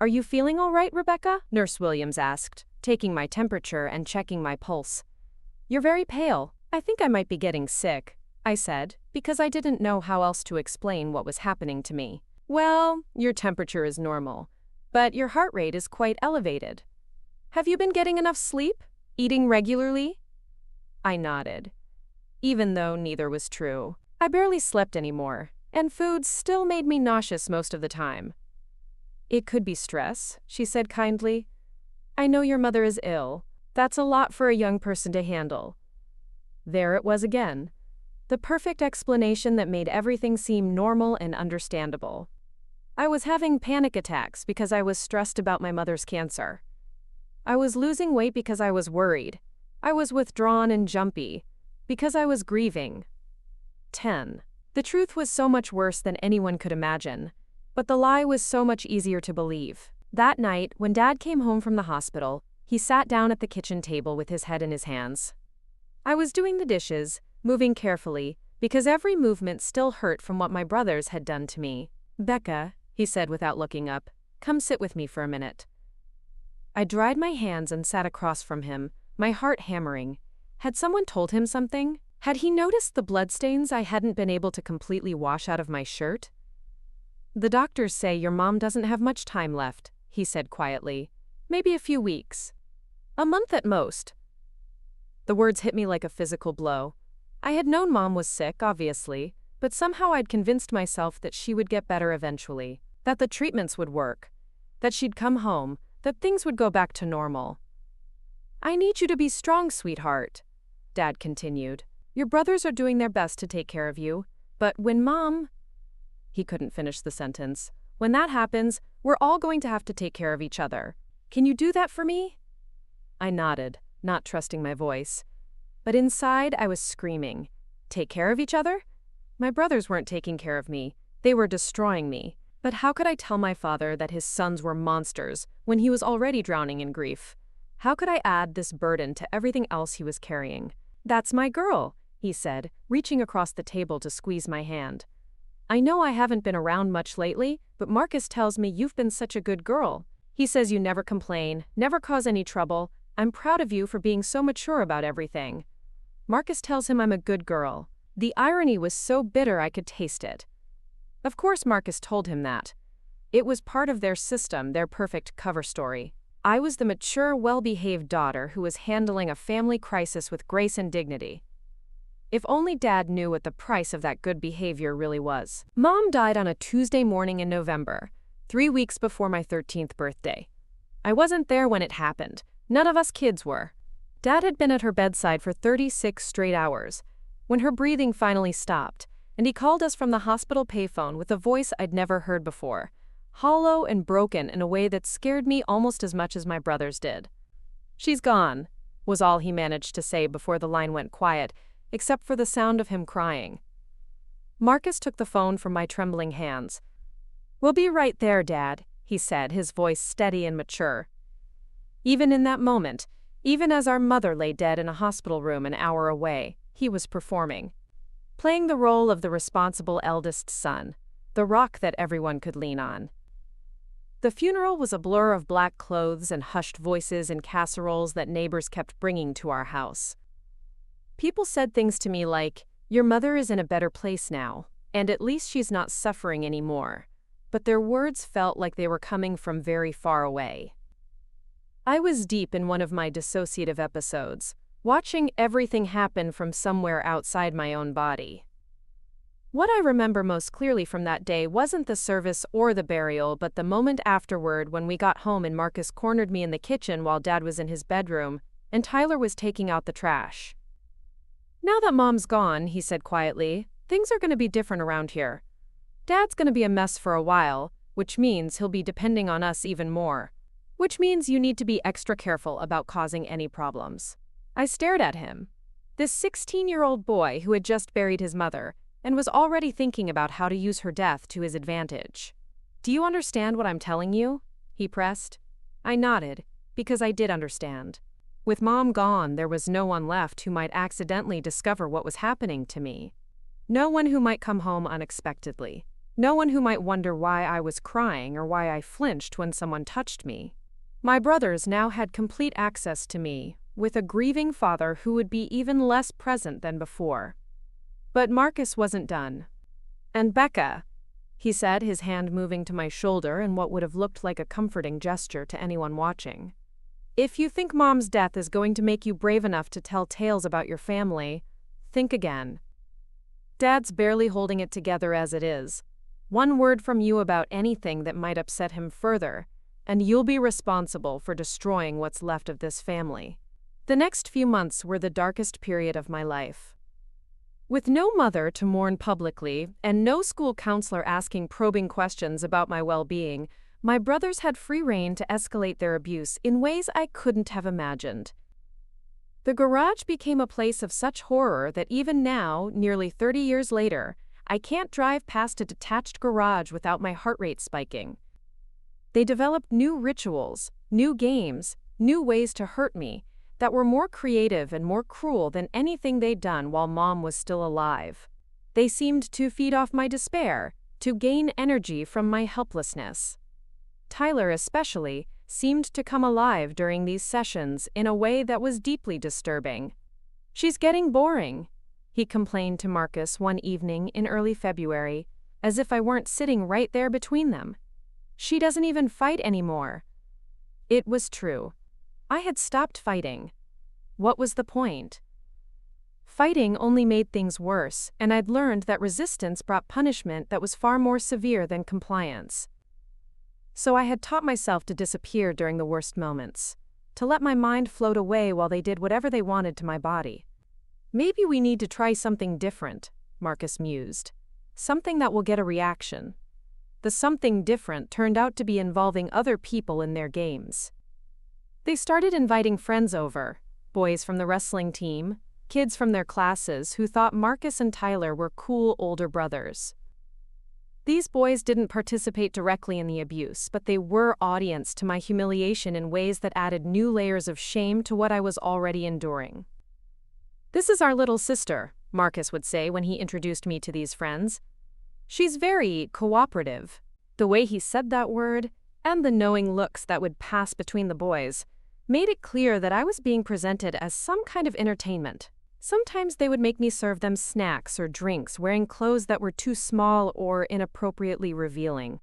"Are you feeling all right, Rebecca?" Nurse Williams asked, taking my temperature and checking my pulse. "You're very pale. I think I might be getting sick," I said, because I didn't know how else to explain what was happening to me. "Well, your temperature is normal, but your heart rate is quite elevated. Have you been getting enough sleep? Eating regularly?" I nodded. Even though neither was true. I barely slept anymore, and food still made me nauseous most of the time. "It could be stress," she said kindly. "I know your mother is ill. That's a lot for a young person to handle." There it was again. The perfect explanation that made everything seem normal and understandable. I was having panic attacks because I was stressed about my mother's cancer. I was losing weight because I was worried. I was withdrawn and jumpy because I was grieving. 10. The truth was so much worse than anyone could imagine, but the lie was so much easier to believe. That night, when Dad came home from the hospital, he sat down at the kitchen table with his head in his hands. I was doing the dishes, moving carefully, because every movement still hurt from what my brothers had done to me. "Becca," he said without looking up, "come sit with me for a minute." I dried my hands and sat across from him, my heart hammering. Had someone told him something? Had he noticed the bloodstains I hadn't been able to completely wash out of my shirt? "The doctors say your mom doesn't have much time left," he said quietly. "Maybe a few weeks. A month at most." The words hit me like a physical blow. I had known Mom was sick, obviously, but somehow I'd convinced myself that she would get better eventually, that the treatments would work, that she'd come home, that things would go back to normal. "I need you to be strong, sweetheart," Dad continued. "Your brothers are doing their best to take care of you, but when Mom—" He couldn't finish the sentence. "When that happens, we're all going to have to take care of each other. Can you do that for me?" I nodded, not trusting my voice. But inside, I was screaming. Take care of each other? My brothers weren't taking care of me. They were destroying me. But how could I tell my father that his sons were monsters when he was already drowning in grief? How could I add this burden to everything else he was carrying? "That's my girl," he said, reaching across the table to squeeze my hand. "I know I haven't been around much lately, but Marcus tells me you've been such a good girl. He says you never complain, never cause any trouble. I'm proud of you for being so mature about everything." Marcus tells him I'm a good girl. The irony was so bitter I could taste it. Of course Marcus told him that. It was part of their system, their perfect cover story. I was the mature, well-behaved daughter who was handling a family crisis with grace and dignity. If only Dad knew what the price of that good behavior really was. Mom died on a Tuesday morning in November, 3 weeks before my 13th birthday. I wasn't there when it happened. None of us kids were. Dad had been at her bedside for 36 straight hours, when her breathing finally stopped, and he called us from the hospital payphone with a voice I'd never heard before, hollow and broken in a way that scared me almost as much as my brothers did. "She's gone," was all he managed to say before the line went quiet, except for the sound of him crying. Marcus took the phone from my trembling hands. "We'll be right there, Dad," he said, his voice steady and mature. Even in that moment, even as our mother lay dead in a hospital room an hour away, he was performing. Playing the role of the responsible eldest son, the rock that everyone could lean on. The funeral was a blur of black clothes and hushed voices and casseroles that neighbors kept bringing to our house. People said things to me like, "Your mother is in a better place now, and at least she's not suffering anymore." But their words felt like they were coming from very far away. I was deep in one of my dissociative episodes, watching everything happen from somewhere outside my own body. What I remember most clearly from that day wasn't the service or the burial, but the moment afterward when we got home and Marcus cornered me in the kitchen while Dad was in his bedroom, and Tyler was taking out the trash. "Now that Mom's gone," he said quietly, "things are going to be different around here. Dad's going to be a mess for a while, which means he'll be depending on us even more. Which means you need to be extra careful about causing any problems." I stared at him. This 16-year-old boy who had just buried his mother and was already thinking about how to use her death to his advantage. "Do you understand what I'm telling you?" he pressed. I nodded, because I did understand. With Mom gone, there was no one left who might accidentally discover what was happening to me. No one who might come home unexpectedly. No one who might wonder why I was crying or why I flinched when someone touched me. My brothers now had complete access to me, with a grieving father who would be even less present than before. But Marcus wasn't done. "And Becca," he said, his hand moving to my shoulder in what would have looked like a comforting gesture to anyone watching. "If you think Mom's death is going to make you brave enough to tell tales about your family, think again. Dad's barely holding it together as it is. One word from you about anything that might upset him further, and you'll be responsible for destroying what's left of this family." The next few months were the darkest period of my life. With no mother to mourn publicly and no school counselor asking probing questions about my well-being, my brothers had free rein to escalate their abuse in ways I couldn't have imagined. The garage became a place of such horror that even now, nearly 30 years later, I can't drive past a detached garage without my heart rate spiking. They developed new rituals, new games, new ways to hurt me, that were more creative and more cruel than anything they'd done while Mom was still alive. They seemed to feed off my despair, to gain energy from my helplessness. Tyler, especially, seemed to come alive during these sessions in a way that was deeply disturbing. "She's getting boring," he complained to Marcus one evening in early February, as if I weren't sitting right there between them. She doesn't even fight anymore. It was true. I had stopped fighting. What was the point? Fighting only made things worse, and I'd learned that resistance brought punishment that was far more severe than compliance. So I had taught myself to disappear during the worst moments, to let my mind float away while they did whatever they wanted to my body. Maybe we need to try something different, Marcus mused. Something that will get a reaction. The something different turned out to be involving other people in their games. They started inviting friends over, boys from the wrestling team, kids from their classes who thought Marcus and Tyler were cool older brothers. These boys didn't participate directly in the abuse, but they were audience to my humiliation in ways that added new layers of shame to what I was already enduring. "This is our little sister," Marcus would say when he introduced me to these friends. "She's very cooperative." The way he said that word, and the knowing looks that would pass between the boys, made it clear that I was being presented as some kind of entertainment. Sometimes they would make me serve them snacks or drinks wearing clothes that were too small or inappropriately revealing.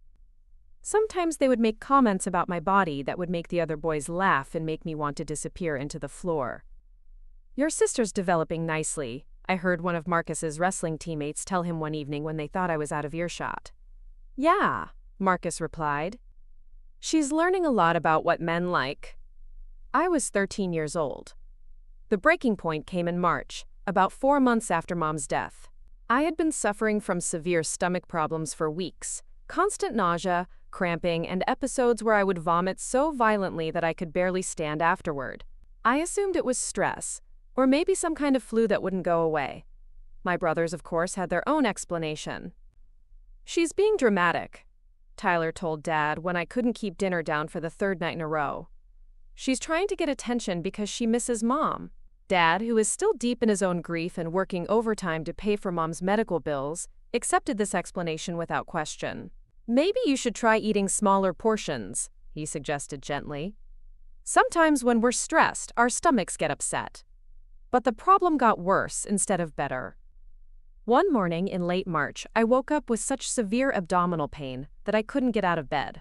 Sometimes they would make comments about my body that would make the other boys laugh and make me want to disappear into the floor. "Your sister's developing nicely," I heard one of Marcus's wrestling teammates tell him one evening when they thought I was out of earshot. "Yeah," Marcus replied. "She's learning a lot about what men like." I was 13 years old. The breaking point came in March, about 4 months after Mom's death. I had been suffering from severe stomach problems for weeks, constant nausea, cramping, and episodes where I would vomit so violently that I could barely stand afterward. I assumed it was stress, or maybe some kind of flu that wouldn't go away. My brothers, of course, had their own explanation. "She's being dramatic," Tyler told Dad when I couldn't keep dinner down for the 3rd night in a row. "She's trying to get attention because she misses Mom." Dad, who is still deep in his own grief and working overtime to pay for Mom's medical bills, accepted this explanation without question. "Maybe you should try eating smaller portions," he suggested gently. "Sometimes when we're stressed, our stomachs get upset." But the problem got worse instead of better. One morning in late March, I woke up with such severe abdominal pain that I couldn't get out of bed.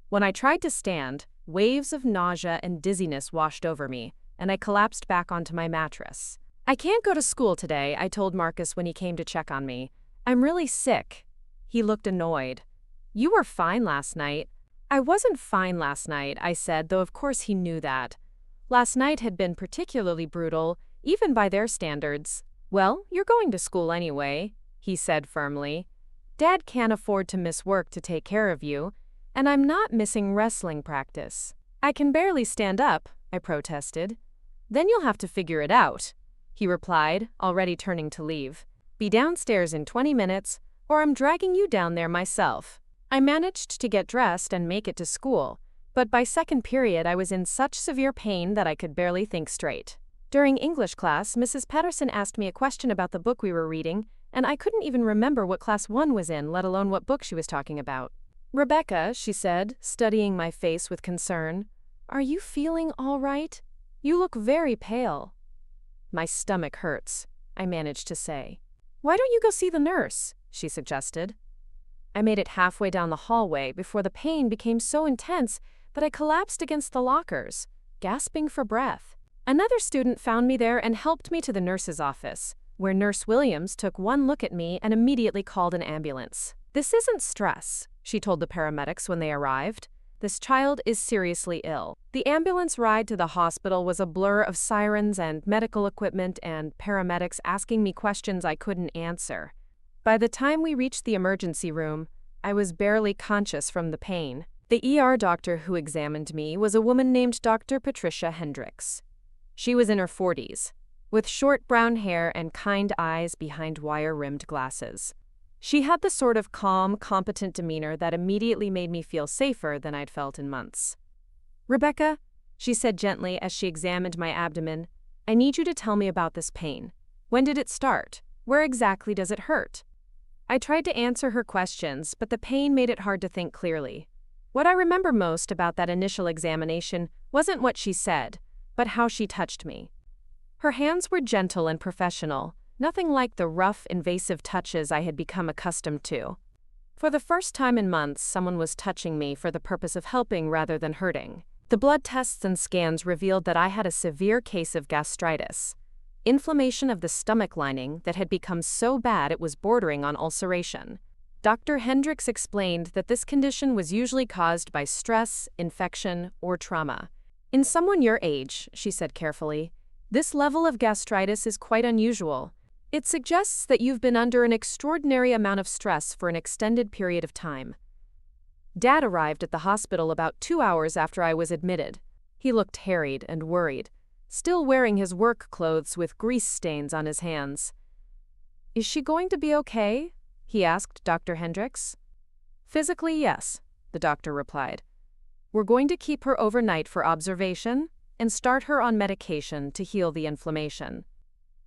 When I tried to stand, waves of nausea and dizziness washed over me, and I collapsed back onto my mattress. "I can't go to school today," I told Marcus when he came to check on me. "I'm really sick." He looked annoyed. "You were fine last night." "I wasn't fine last night," I said, though of course he knew that. Last night had been particularly brutal, even by their standards. "Well, you're going to school anyway," he said firmly. "Dad can't afford to miss work to take care of you, and I'm not missing wrestling practice." "I can barely stand up," I protested. "Then you'll have to figure it out," he replied, already turning to leave. "Be downstairs in 20 minutes, or I'm dragging you down there myself." I managed to get dressed and make it to school, but by second period I was in such severe pain that I could barely think straight. During English class, Mrs. Patterson asked me a question about the book we were reading, and I couldn't even remember what class 1 was in, let alone what book she was talking about. "Rebecca," she said, studying my face with concern, "are you feeling all right? You look very pale." "My stomach hurts," I managed to say. "Why don't you go see the nurse?" she suggested. I made it halfway down the hallway before the pain became so intense that I collapsed against the lockers, gasping for breath. Another student found me there and helped me to the nurse's office, where Nurse Williams took one look at me and immediately called an ambulance. "This isn't stress," she told the paramedics when they arrived. "This child is seriously ill." The ambulance ride to the hospital was a blur of sirens and medical equipment and paramedics asking me questions I couldn't answer. By the time we reached the emergency room, I was barely conscious from the pain. The ER doctor who examined me was a woman named Dr. Patricia Hendricks. She was in her 40s, with short brown hair and kind eyes behind wire-rimmed glasses. She had the sort of calm, competent demeanor that immediately made me feel safer than I'd felt in months. "Rebecca," she said gently as she examined my abdomen, "I need you to tell me about this pain. When did it start? Where exactly does it hurt?" I tried to answer her questions, but the pain made it hard to think clearly. What I remember most about that initial examination wasn't what she said, but how she touched me. Her hands were gentle and professional, nothing like the rough, invasive touches I had become accustomed to. For the first time in months, someone was touching me for the purpose of helping rather than hurting. The blood tests and scans revealed that I had a severe case of gastritis, inflammation of the stomach lining that had become so bad it was bordering on ulceration. Dr. Hendricks explained that this condition was usually caused by stress, infection, or trauma. In someone your age, she said carefully, this level of gastritis is quite unusual. It suggests that you've been under an extraordinary amount of stress for an extended period of time. Dad arrived at the hospital about 2 hours after I was admitted. He looked harried and worried, still wearing his work clothes with grease stains on his hands. "Is she going to be okay?" he asked Dr. Hendricks. "Physically, yes," the doctor replied. "We're going to keep her overnight for observation and start her on medication to heal the inflammation.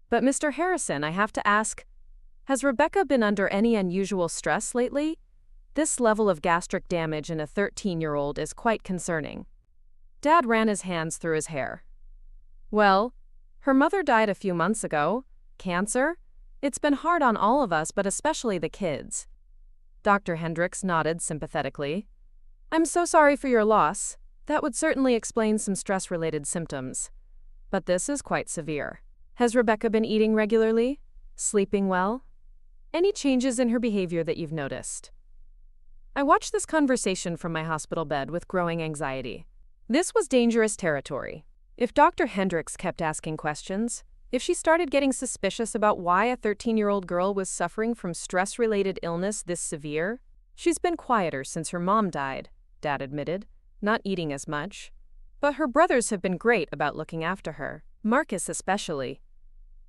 But Mr. Harrison, I have to ask, has Rebecca been under any unusual stress lately? This level of gastric damage in a 13-year-old is quite concerning." Dad ran his hands through his hair. "Well, her mother died a few months ago. Cancer? It's been hard on all of us, but especially the kids." Dr. Hendricks nodded sympathetically. "I'm so sorry for your loss. That would certainly explain some stress-related symptoms. But this is quite severe. Has Rebecca been eating regularly? Sleeping well? Any changes in her behavior that you've noticed?" I watched this conversation from my hospital bed with growing anxiety. This was dangerous territory. If Dr. Hendricks kept asking questions, if she started getting suspicious about why a 13-year-old girl was suffering from stress-related illness this severe, she's been quieter since her mom died, Dad admitted, not eating as much. But her brothers have been great about looking after her, Marcus especially.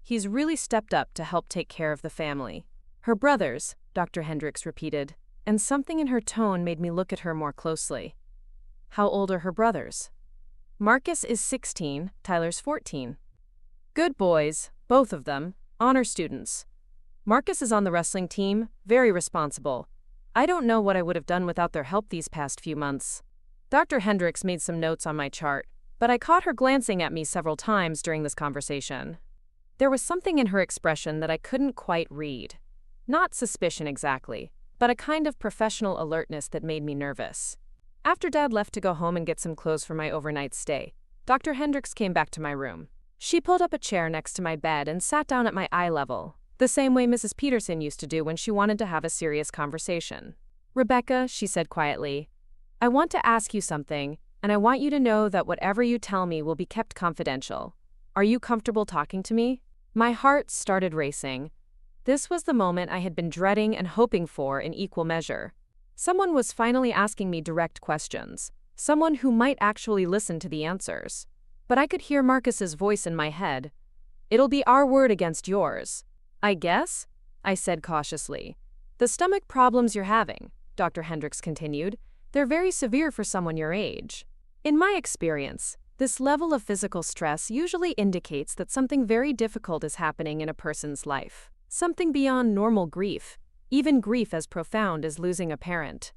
He's really stepped up to help take care of the family. Her brothers, Dr. Hendricks repeated, and something in her tone made me look at her more closely. How old are her brothers? Marcus is 16, Tyler's 14. Good boys, both of them, honor students. Marcus is on the wrestling team, very responsible. I don't know what I would have done without their help these past few months. Dr. Hendricks made some notes on my chart, but I caught her glancing at me several times during this conversation. There was something in her expression that I couldn't quite read. Not suspicion exactly, but a kind of professional alertness that made me nervous. After Dad left to go home and get some clothes for my overnight stay, Dr. Hendricks came back to my room. She pulled up a chair next to my bed and sat down at my eye level, the same way Mrs. Peterson used to do when she wanted to have a serious conversation. "Rebecca," she said quietly, "I want to ask you something, and I want you to know that whatever you tell me will be kept confidential. Are you comfortable talking to me?" My heart started racing. This was the moment I had been dreading and hoping for in equal measure. Someone was finally asking me direct questions, someone who might actually listen to the answers. But I could hear Marcus's voice in my head. "It'll be our word against yours." "I guess," I said cautiously. "The stomach problems you're having," Dr. Hendricks continued, "they're very severe for someone your age. In my experience, this level of physical stress usually indicates that something very difficult is happening in a person's life. Something beyond normal grief, even grief as profound as losing a parent."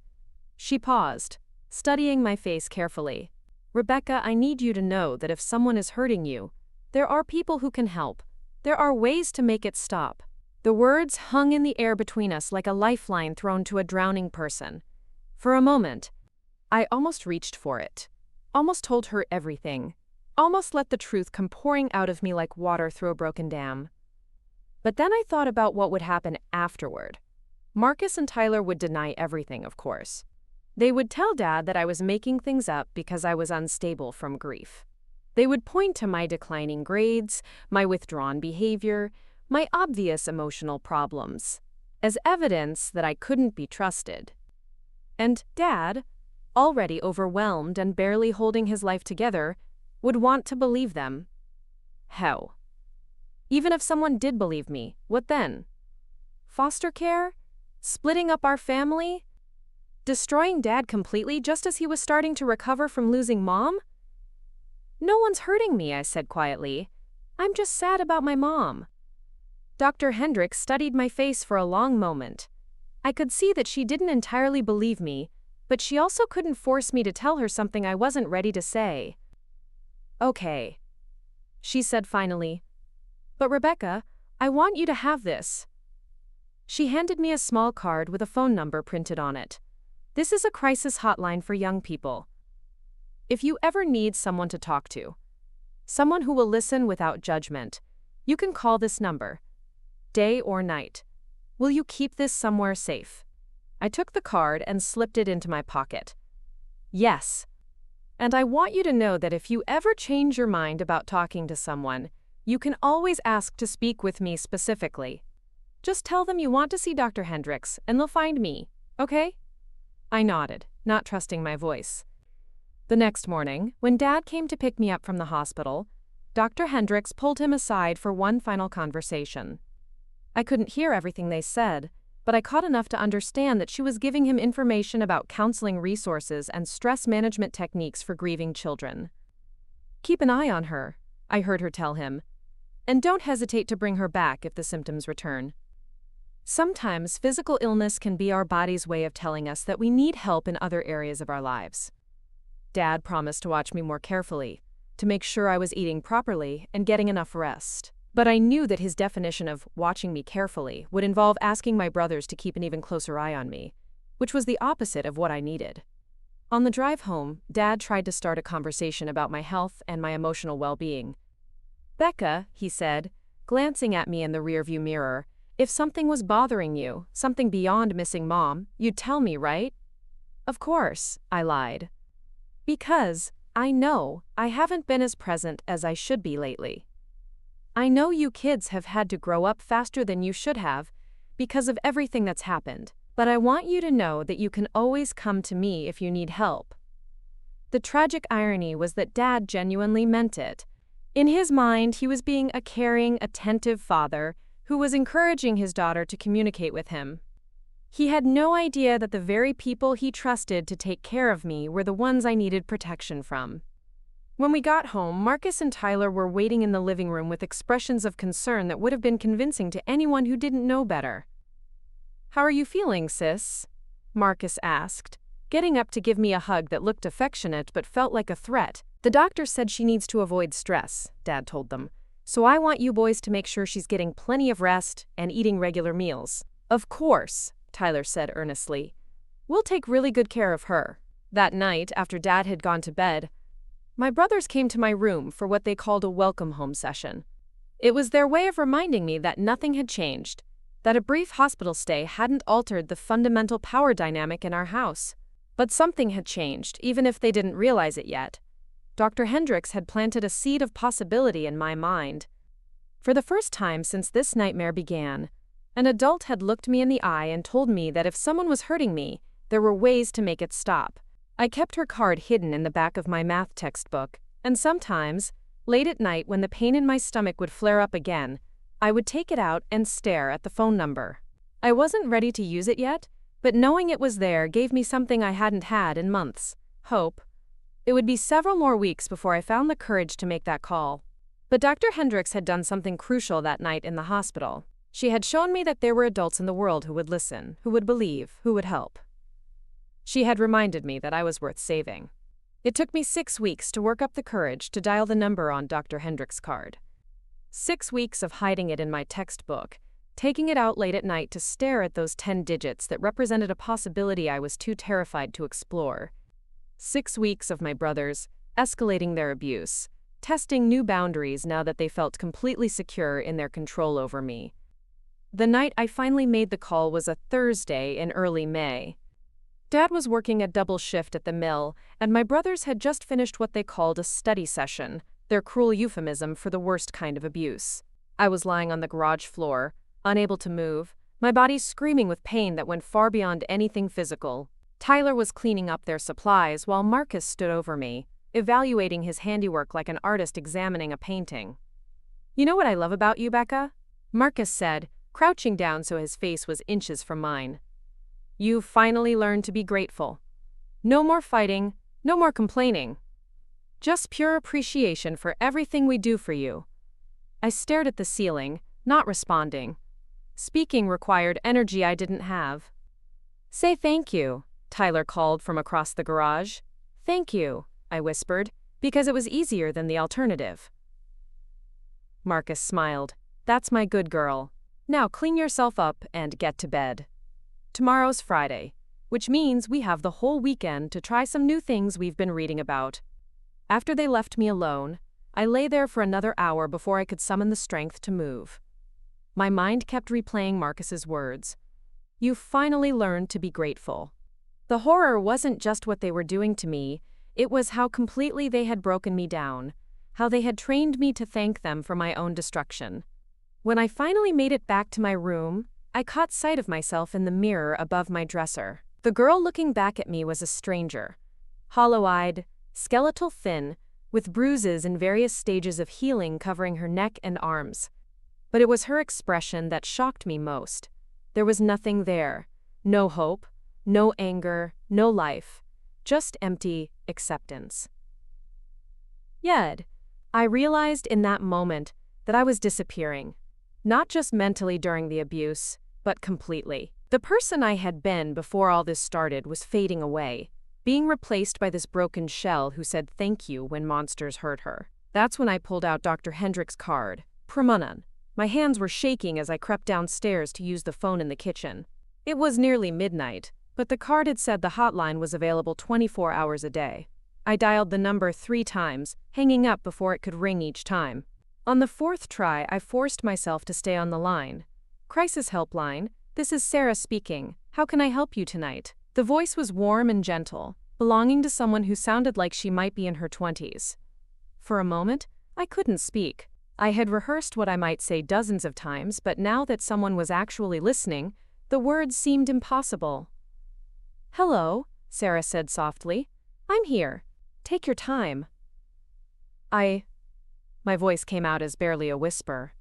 She paused, studying my face carefully. "Rebecca, I need you to know that if someone is hurting you, there are people who can help. There are ways to make it stop." The words hung in the air between us like a lifeline thrown to a drowning person. For a moment, I almost reached for it, almost told her everything, almost let the truth come pouring out of me like water through a broken dam. But then I thought about what would happen afterward. Marcus and Tyler would deny everything, of course. They would tell Dad that I was making things up because I was unstable from grief. They would point to my declining grades, my withdrawn behavior, my obvious emotional problems, as evidence that I couldn't be trusted. And Dad, already overwhelmed and barely holding his life together, would want to believe them. How? Even if someone did believe me, what then? Foster care? Splitting up our family? Destroying Dad completely just as he was starting to recover from losing Mom? "No one's hurting me," I said quietly. "I'm just sad about my mom." Dr. Hendricks studied my face for a long moment. I could see that she didn't entirely believe me, but she also couldn't force me to tell her something I wasn't ready to say. "Okay," she said finally. "But Rebecca, I want you to have this. She handed me a small card with a phone number printed on it. This is a crisis hotline for young people. If you ever need someone to talk to, someone who will listen without judgment, you can call this number, day or night. Will you keep this somewhere safe? I took the card and slipped it into my pocket. Yes. And I want you to know that if you ever change your mind about talking to someone, you can always ask to speak with me specifically. Just tell them you want to see Dr. Hendricks and they'll find me, okay? I nodded, not trusting my voice. The next morning, when Dad came to pick me up from the hospital, Dr. Hendricks pulled him aside for one final conversation. I couldn't hear everything they said, but I caught enough to understand that she was giving him information about counseling resources and stress management techniques for grieving children. Keep an eye on her, I heard her tell him, and don't hesitate to bring her back if the symptoms return. Sometimes physical illness can be our body's way of telling us that we need help in other areas of our lives. Dad promised to watch me more carefully, to make sure I was eating properly and getting enough rest. But I knew that his definition of watching me carefully would involve asking my brothers to keep an even closer eye on me, which was the opposite of what I needed. On the drive home, Dad tried to start a conversation about my health and my emotional well-being. Becca, he said, glancing at me in the rearview mirror, if something was bothering you, something beyond missing Mom, you'd tell me, right? Of course, I lied. Because, I know, I haven't been as present as I should be lately. I know you kids have had to grow up faster than you should have because of everything that's happened, but I want you to know that you can always come to me if you need help. The tragic irony was that Dad genuinely meant it. In his mind, he was being a caring, attentive father who was encouraging his daughter to communicate with him. He had no idea that the very people he trusted to take care of me were the ones I needed protection from. When we got home, Marcus and Tyler were waiting in the living room with expressions of concern that would have been convincing to anyone who didn't know better. "How are you feeling, sis?" Marcus asked, getting up to give me a hug that looked affectionate but felt like a threat. "The doctor said she needs to avoid stress," Dad told them, "so I want you boys to make sure she's getting plenty of rest and eating regular meals." "Of course," Tyler said earnestly. "We'll take really good care of her." That night, after Dad had gone to bed, my brothers came to my room for what they called a welcome home session. It was their way of reminding me that nothing had changed, that a brief hospital stay hadn't altered the fundamental power dynamic in our house. But something had changed, even if they didn't realize it yet. Dr. Hendricks had planted a seed of possibility in my mind. For the first time since this nightmare began, an adult had looked me in the eye and told me that if someone was hurting me, there were ways to make it stop. I kept her card hidden in the back of my math textbook, and sometimes, late at night when the pain in my stomach would flare up again, I would take it out and stare at the phone number. I wasn't ready to use it yet, but knowing it was there gave me something I hadn't had in months: hope. It would be several more weeks before I found the courage to make that call. But Dr. Hendricks had done something crucial that night in the hospital. She had shown me that there were adults in the world who would listen, who would believe, who would help. She had reminded me that I was worth saving. It took me 6 weeks to work up the courage to dial the number on Dr. Hendricks' card. 6 weeks of hiding it in my textbook, taking it out late at night to stare at those 10 digits that represented a possibility I was too terrified to explore. 6 weeks of my brothers escalating their abuse, testing new boundaries now that they felt completely secure in their control over me. The night I finally made the call was a Thursday in early May. Dad was working a double shift at the mill, and my brothers had just finished what they called a study session, their cruel euphemism for the worst kind of abuse. I was lying on the garage floor, unable to move, my body screaming with pain that went far beyond anything physical. Tyler was cleaning up their supplies while Marcus stood over me, evaluating his handiwork like an artist examining a painting. "You know what I love about you, Becca?" Marcus said, crouching down so his face was inches from mine. "You've finally learned to be grateful. No more fighting, no more complaining. Just pure appreciation for everything we do for you." I stared at the ceiling, not responding. Speaking required energy I didn't have. "Say thank you," Tyler called from across the garage. "Thank you," I whispered, because it was easier than the alternative. Marcus smiled. That's my good girl. Now clean yourself up and get to bed. Tomorrow's Friday, which means we have the whole weekend to try some new things we've been reading about. After they left me alone, I lay there for another hour before I could summon the strength to move. My mind kept replaying Marcus's words. You finally learned to be grateful. The horror wasn't just what they were doing to me, it was how completely they had broken me down, how they had trained me to thank them for my own destruction. When I finally made it back to my room, I caught sight of myself in the mirror above my dresser. The girl looking back at me was a stranger. Hollow-eyed, skeletal thin, with bruises in various stages of healing covering her neck and arms. But it was her expression that shocked me most. There was nothing there. No hope, no anger, no life. Just empty acceptance. Yet, I realized in that moment that I was disappearing. Not just mentally during the abuse, but completely. The person I had been before all this started was fading away, being replaced by this broken shell who said thank you when monsters hurt her. That's when I pulled out Dr. Hendrick's card. Pramanan. My hands were shaking as I crept downstairs to use the phone in the kitchen. It was nearly midnight, but the card had said the hotline was available 24 hours a day. I dialed the number 3 times, hanging up before it could ring each time. On the 4th try, I forced myself to stay on the line. Crisis helpline, this is Sarah speaking. How can I help you tonight? The voice was warm and gentle, belonging to someone who sounded like she might be in her 20s. For a moment, I couldn't speak. I had rehearsed what I might say dozens of times, but now that someone was actually listening, the words seemed impossible. Hello, Sarah said softly. I'm here. Take your time. My voice came out as barely a whisper.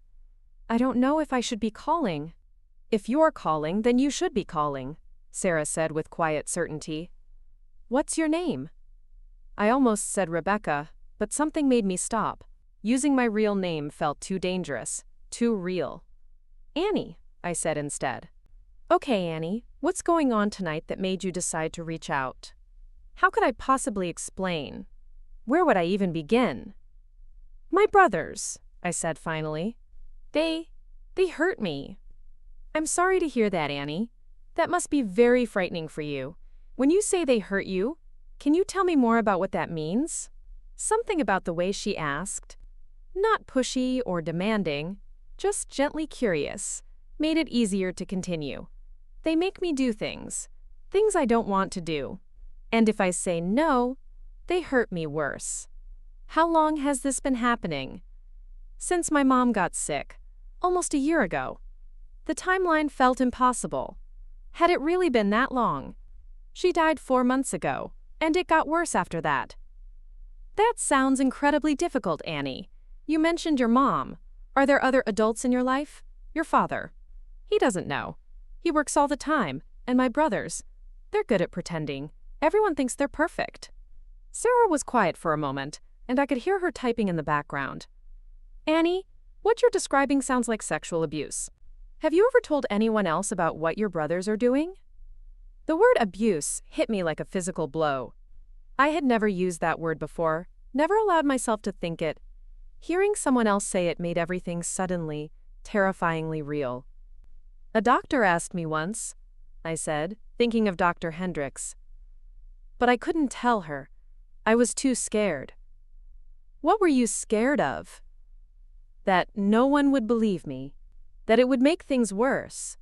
I don't know if I should be calling. If you're calling, then you should be calling, Sarah said with quiet certainty. What's your name? I almost said Rebecca, but something made me stop. Using my real name felt too dangerous, too real. Annie, I said instead. Okay, Annie, what's going on tonight that made you decide to reach out? How could I possibly explain? Where would I even begin? My brothers, I said finally. They hurt me. I'm sorry to hear that, Annie. That must be very frightening for you. When you say they hurt you, can you tell me more about what that means? Something about the way she asked, not pushy or demanding, just gently curious, made it easier to continue. They make me do things I don't want to do. And if I say no, they hurt me worse. How long has this been happening? Since my mom got sick, almost a year ago. The timeline felt impossible. Had it really been that long? She died 4 months ago, and it got worse after that. That sounds incredibly difficult, Annie. You mentioned your mom. Are there other adults in your life? Your father. He doesn't know. He works all the time, and my brothers. They're good at pretending. Everyone thinks they're perfect. Sarah was quiet for a moment, and I could hear her typing in the background. Annie, what you're describing sounds like sexual abuse. Have you ever told anyone else about what your brothers are doing? The word abuse hit me like a physical blow. I had never used that word before, never allowed myself to think it. Hearing someone else say it made everything suddenly, terrifyingly real. A doctor asked me once, I said, thinking of Dr. Hendricks. But I couldn't tell her. I was too scared. What were you scared of? That no one would believe me. That it would make things worse.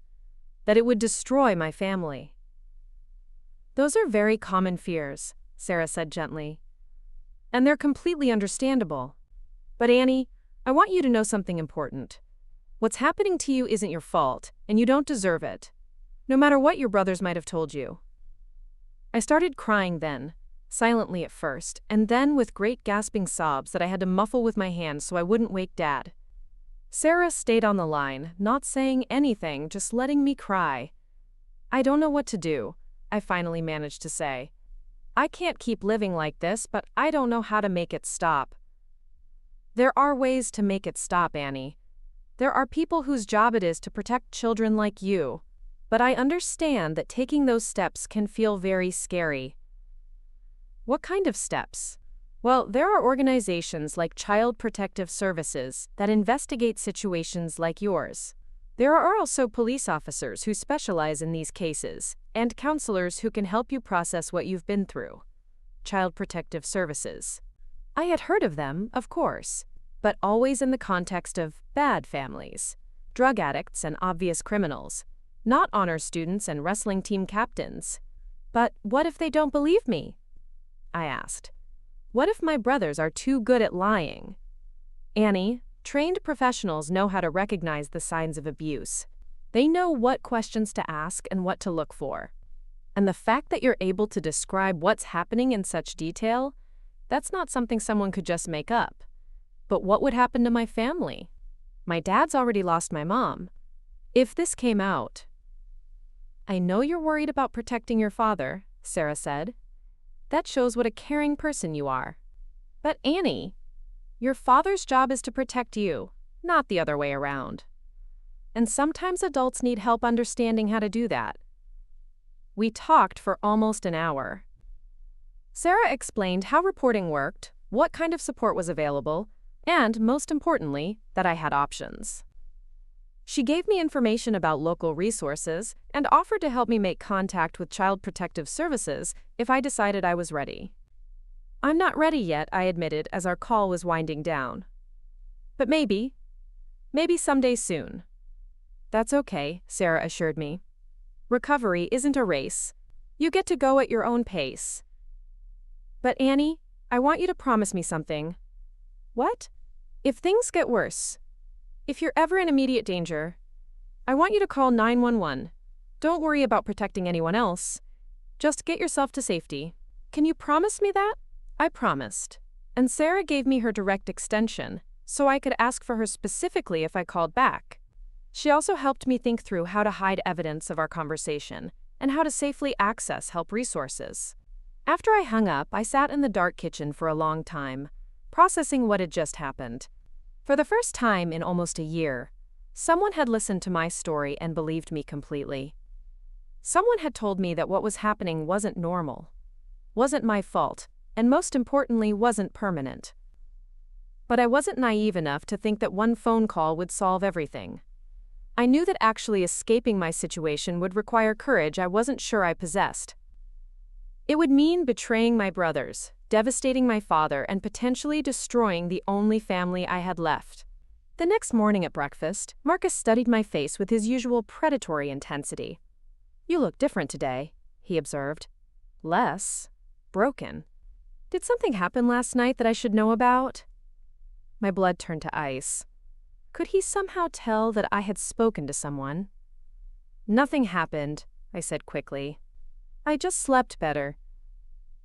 That it would destroy my family. Those are very common fears, Sarah said gently. And they're completely understandable. But Annie, I want you to know something important. What's happening to you isn't your fault, and you don't deserve it. No matter what your brothers might have told you. I started crying then, silently at first, and then with great gasping sobs that I had to muffle with my hands so I wouldn't wake Dad. Sarah stayed on the line, not saying anything, just letting me cry. I don't know what to do, I finally managed to say. I can't keep living like this, but I don't know how to make it stop. There are ways to make it stop, Annie. There are people whose job it is to protect children like you. But I understand that taking those steps can feel very scary. What kind of steps? Well, there are organizations like Child Protective Services that investigate situations like yours. There are also police officers who specialize in these cases, and counselors who can help you process what you've been through. Child Protective Services. I had heard of them, of course, but always in the context of bad families, drug addicts and obvious criminals, not honor students and wrestling team captains. But what if they don't believe me? I asked. What if my brothers are too good at lying? Annie, trained professionals know how to recognize the signs of abuse. They know what questions to ask and what to look for. And the fact that you're able to describe what's happening in such detail, that's not something someone could just make up. But what would happen to my family? My dad's already lost my mom. If this came out... I know you're worried about protecting your father, Sarah said. That shows what a caring person you are. But Annie, your father's job is to protect you, not the other way around. And sometimes adults need help understanding how to do that. We talked for almost an hour. Sarah explained how reporting worked, what kind of support was available, and, most importantly, that I had options. She gave me information about local resources and offered to help me make contact with Child Protective Services if I decided I was ready. I'm not ready yet, I admitted as our call was winding down. But maybe someday soon. That's okay, Sarah assured me. Recovery isn't a race. You get to go at your own pace. But Annie, I want you to promise me something. What? If things get worse, if you're ever in immediate danger, I want you to call 911. Don't worry about protecting anyone else. Just get yourself to safety. Can you promise me that? I promised. And Sarah gave me her direct extension, so I could ask for her specifically if I called back. She also helped me think through how to hide evidence of our conversation and how to safely access help resources. After I hung up, I sat in the dark kitchen for a long time, processing what had just happened. For the first time in almost a year, someone had listened to my story and believed me completely. Someone had told me that what was happening wasn't normal, wasn't my fault, and most importantly, wasn't permanent. But I wasn't naive enough to think that one phone call would solve everything. I knew that actually escaping my situation would require courage I wasn't sure I possessed. It would mean betraying my brothers, devastating my father, and potentially destroying the only family I had left. The next morning at breakfast, Marcus studied my face with his usual predatory intensity. "You look different today," he observed. "Less broken. Did something happen last night that I should know about?" My blood turned to ice. Could he somehow tell that I had spoken to someone? "Nothing happened," I said quickly. "I just slept better."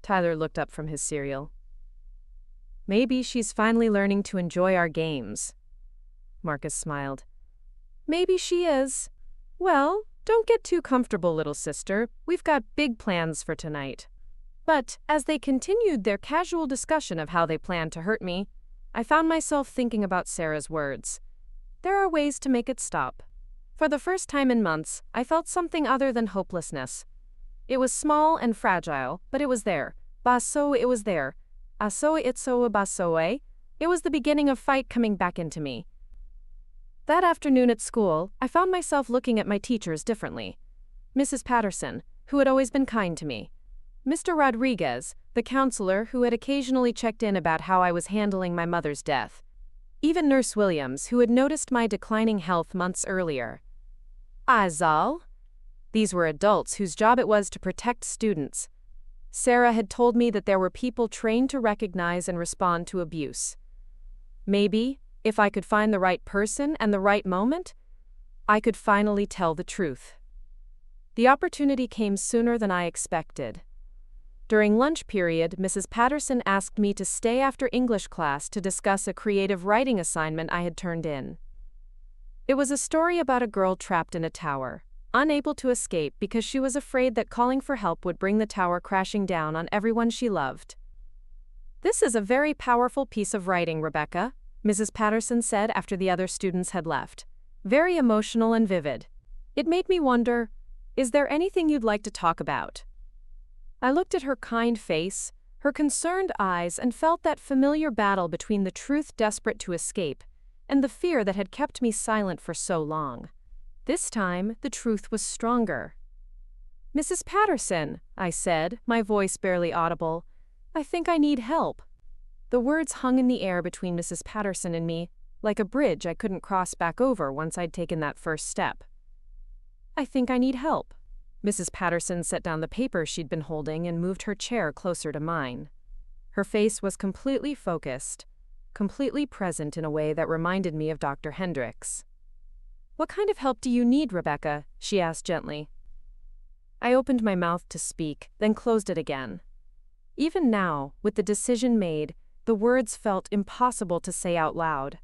Tyler looked up from his cereal. "Maybe she's finally learning to enjoy our games." Marcus smiled. "Maybe she is. Well, don't get too comfortable, little sister. We've got big plans for tonight." But as they continued their casual discussion of how they planned to hurt me, I found myself thinking about Sarah's words. There are ways to make it stop. For the first time in months, I felt something other than hopelessness. It was small and fragile, but it was there. Baso, it was there. Aso itso basoe. It was the beginning of fight coming back into me. That afternoon at school, I found myself looking at my teachers differently. Mrs. Patterson, who had always been kind to me. Mr. Rodriguez, the counselor who had occasionally checked in about how I was handling my mother's death. Even Nurse Williams, who had noticed my declining health months earlier. Azal? These were adults whose job it was to protect students. Sarah had told me that there were people trained to recognize and respond to abuse. Maybe, if I could find the right person and the right moment, I could finally tell the truth. The opportunity came sooner than I expected. During lunch period, Mrs. Patterson asked me to stay after English class to discuss a creative writing assignment I had turned in. It was a story about a girl trapped in a tower, unable to escape because she was afraid that calling for help would bring the tower crashing down on everyone she loved. "This is a very powerful piece of writing, Rebecca," Mrs. Patterson said after the other students had left. "Very emotional and vivid. It made me wonder, is there anything you'd like to talk about?" I looked at her kind face, her concerned eyes, and felt that familiar battle between the truth desperate to escape and the fear that had kept me silent for so long. This time, the truth was stronger. "Mrs. Patterson," I said, my voice barely audible, "I think I need help." The words hung in the air between Mrs. Patterson and me, like a bridge I couldn't cross back over once I'd taken that first step. "I think I need help." Mrs. Patterson set down the paper she'd been holding and moved her chair closer to mine. Her face was completely focused, completely present in a way that reminded me of Dr. Hendricks. "What kind of help do you need, Rebecca?" she asked gently. I opened my mouth to speak, then closed it again. Even now, with the decision made, the words felt impossible to say out loud.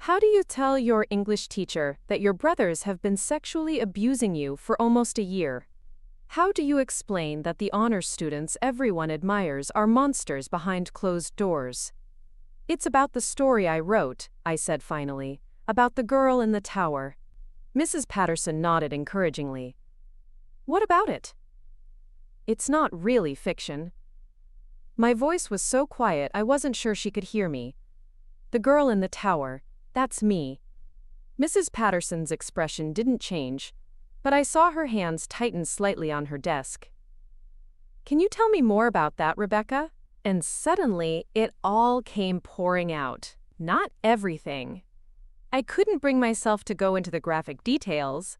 "How do you tell your English teacher that your brothers have been sexually abusing you for almost a year? How do you explain that the honors students everyone admires are monsters behind closed doors?" "It's about the story I wrote," I said finally, "about the girl in the tower." Mrs. Patterson nodded encouragingly. "What about it?" "It's not really fiction." My voice was so quiet I wasn't sure she could hear me. "The girl in the tower, that's me." Mrs. Patterson's expression didn't change, but I saw her hands tighten slightly on her desk. "Can you tell me more about that, Rebecca?" And suddenly, it all came pouring out. Not everything. I couldn't bring myself to go into the graphic details,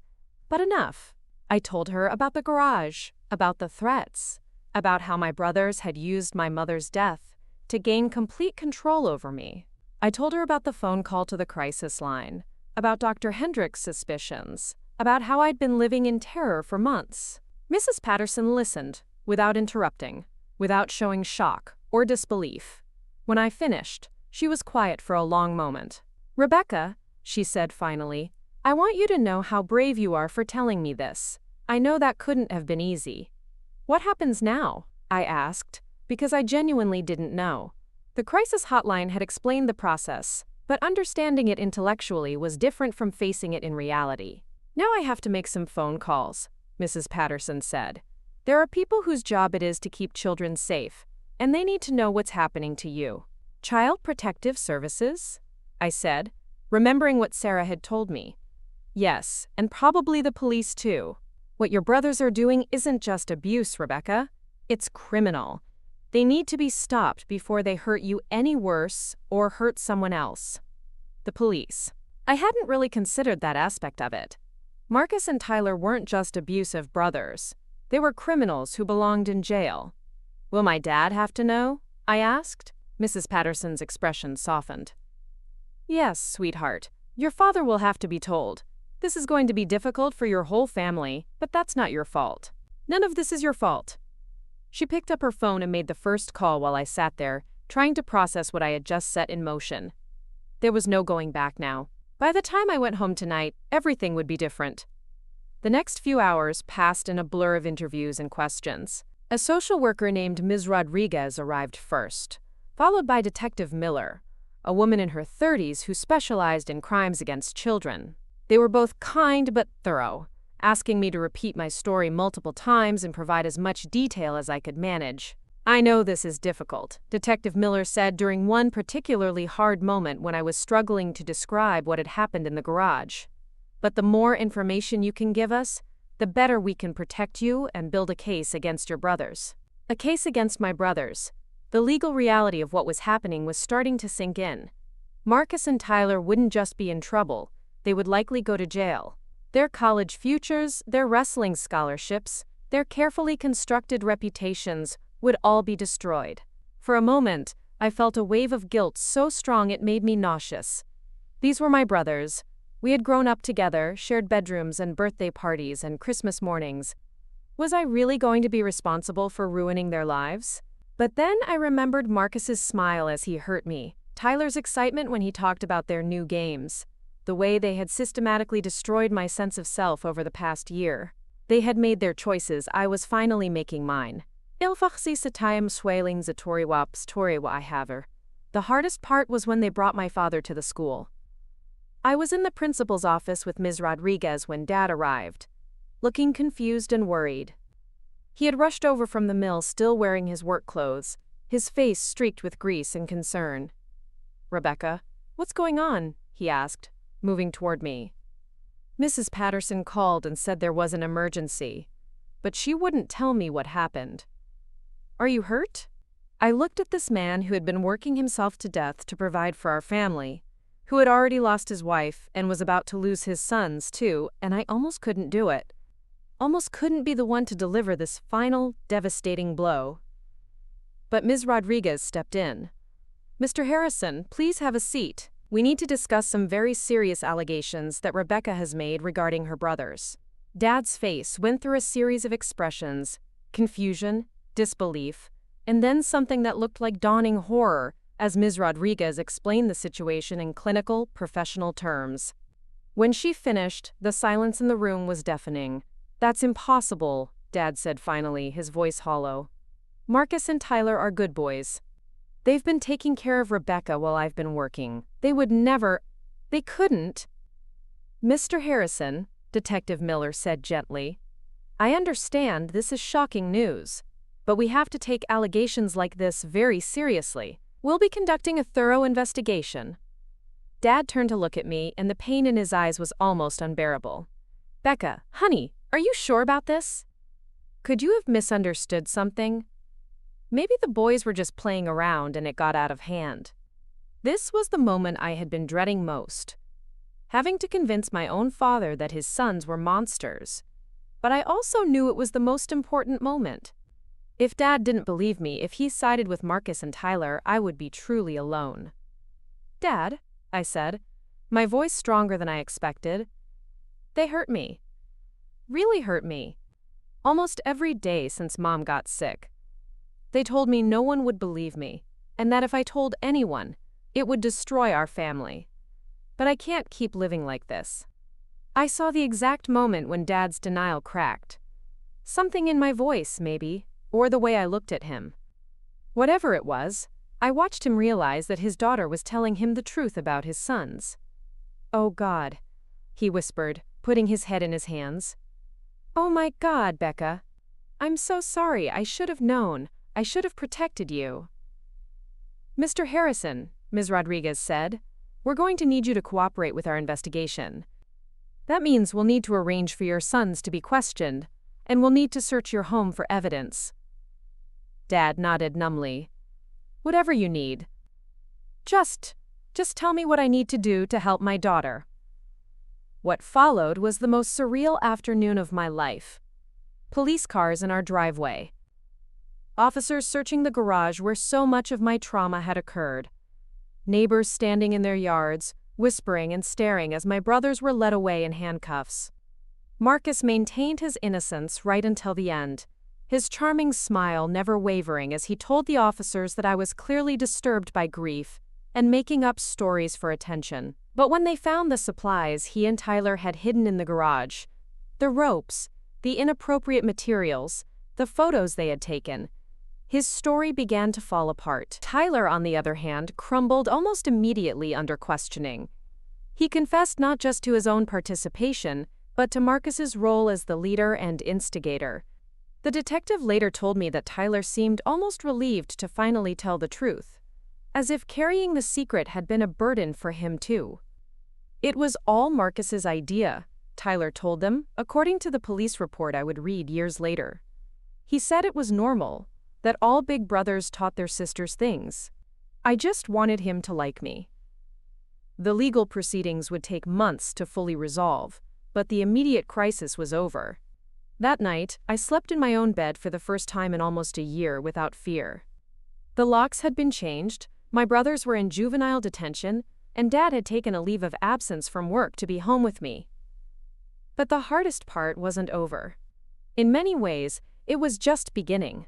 but enough. I told her about the garage, about the threats, about how my brothers had used my mother's death to gain complete control over me. I told her about the phone call to the crisis line, about Dr. Hendricks' suspicions, about how I'd been living in terror for months. Mrs. Patterson listened, without interrupting, without showing shock or disbelief. When I finished, she was quiet for a long moment. "Rebecca," she said finally, "I want you to know how brave you are for telling me this. I know that couldn't have been easy." "What happens now?" I asked, because I genuinely didn't know. The crisis hotline had explained the process, but understanding it intellectually was different from facing it in reality. "Now I have to make some phone calls," Mrs. Patterson said. "There are people whose job it is to keep children safe, and they need to know what's happening to you." "Child Protective Services?" I said, remembering what Sarah had told me. "Yes, and probably the police too. What your brothers are doing isn't just abuse, Rebecca. It's criminal. They need to be stopped before they hurt you any worse or hurt someone else." The police. I hadn't really considered that aspect of it. Marcus and Tyler weren't just abusive brothers. They were criminals who belonged in jail. "Will my dad have to know?" I asked. Mrs. Patterson's expression softened. "Yes, sweetheart. Your father will have to be told. This is going to be difficult for your whole family, but that's not your fault. None of this is your fault." She picked up her phone and made the first call while I sat there, trying to process what I had just set in motion. There was no going back now. By the time I went home tonight, everything would be different. The next few hours passed in a blur of interviews and questions. A social worker named Ms. Rodriguez arrived first, followed by Detective Miller, a woman in her 30s who specialized in crimes against children. They were both kind but thorough, asking me to repeat my story multiple times and provide as much detail as I could manage. "I know this is difficult," Detective Miller said during one particularly hard moment when I was struggling to describe what had happened in the garage. "But the more information you can give us, the better we can protect you and build a case against your brothers." A case against my brothers. The legal reality of what was happening was starting to sink in. Marcus and Tyler wouldn't just be in trouble, they would likely go to jail. Their college futures, their wrestling scholarships, their carefully constructed reputations would all be destroyed. For a moment, I felt a wave of guilt so strong it made me nauseous. These were my brothers. We had grown up together, shared bedrooms and birthday parties and Christmas mornings. Was I really going to be responsible for ruining their lives? But then I remembered Marcus's smile as he hurt me, Tyler's excitement when he talked about their new games, the way they had systematically destroyed my sense of self over the past year. They had made their choices, I was finally making mine. Ilfach si satayam swaling zatoriwaps torewa I haver. The hardest part was when they brought my father to the school. I was in the principal's office with Ms. Rodriguez when Dad arrived, looking confused and worried. He had rushed over from the mill still wearing his work clothes, his face streaked with grease and concern. "Rebecca, what's going on?" he asked, moving toward me. Mrs. Patterson called and said there was an emergency, but she wouldn't tell me what happened. "Are you hurt?" I looked at this man who had been working himself to death to provide for our family, who had already lost his wife and was about to lose his sons too, and I almost couldn't do it. Almost couldn't be the one to deliver this final, devastating blow. But Ms. Rodriguez stepped in. "Mr. Harrison, please have a seat. We need to discuss some very serious allegations that Rebecca has made regarding her brothers." Dad's face went through a series of expressions: confusion, disbelief, and then something that looked like dawning horror as Ms. Rodriguez explained the situation in clinical, professional terms. When she finished, the silence in the room was deafening. "That's impossible," Dad said finally, his voice hollow. "Marcus and Tyler are good boys. They've been taking care of Rebecca while I've been working. They would never— they couldn't." "Mr. Harrison," Detective Miller said gently, "I understand this is shocking news, but we have to take allegations like this very seriously. We'll be conducting a thorough investigation." Dad turned to look at me, and the pain in his eyes was almost unbearable. "Becca, honey, are you sure about this? Could you have misunderstood something? Maybe the boys were just playing around and it got out of hand." This was the moment I had been dreading most, having to convince my own father that his sons were monsters. But I also knew it was the most important moment. If Dad didn't believe me, if he sided with Marcus and Tyler, I would be truly alone. "Dad," I said, my voice stronger than I expected, "they hurt me. Really hurt me. Almost every day since Mom got sick. They told me no one would believe me, and that if I told anyone, it would destroy our family. But I can't keep living like this." I saw the exact moment when Dad's denial cracked. Something in my voice, maybe, or the way I looked at him. Whatever it was, I watched him realize that his daughter was telling him the truth about his sons. "Oh God," he whispered, putting his head in his hands. "Oh my God, Becca. I'm so sorry. I should have known. I should have protected you." "Mr. Harrison," Ms. Rodriguez said, "we're going to need you to cooperate with our investigation. That means we'll need to arrange for your sons to be questioned, and we'll need to search your home for evidence." Dad nodded numbly. "Whatever you need. Just tell me what I need to do to help my daughter." What followed was the most surreal afternoon of my life. Police cars in our driveway. Officers searching the garage where so much of my trauma had occurred. Neighbors standing in their yards, whispering and staring as my brothers were led away in handcuffs. Marcus maintained his innocence right until the end, his charming smile never wavering as he told the officers that I was clearly disturbed by grief and making up stories for attention. But when they found the supplies he and Tyler had hidden in the garage, the ropes, the inappropriate materials, the photos they had taken, his story began to fall apart. Tyler, on the other hand, crumbled almost immediately under questioning. He confessed not just to his own participation, but to Marcus's role as the leader and instigator. The detective later told me that Tyler seemed almost relieved to finally tell the truth, as if carrying the secret had been a burden for him too. "It was all Marcus's idea," Tyler told them, according to the police report I would read years later. "He said it was normal, that all big brothers taught their sisters things. I just wanted him to like me." The legal proceedings would take months to fully resolve, but the immediate crisis was over. That night, I slept in my own bed for the first time in almost a year without fear. The locks had been changed, my brothers were in juvenile detention, and Dad had taken a leave of absence from work to be home with me. But the hardest part wasn't over. In many ways, it was just beginning.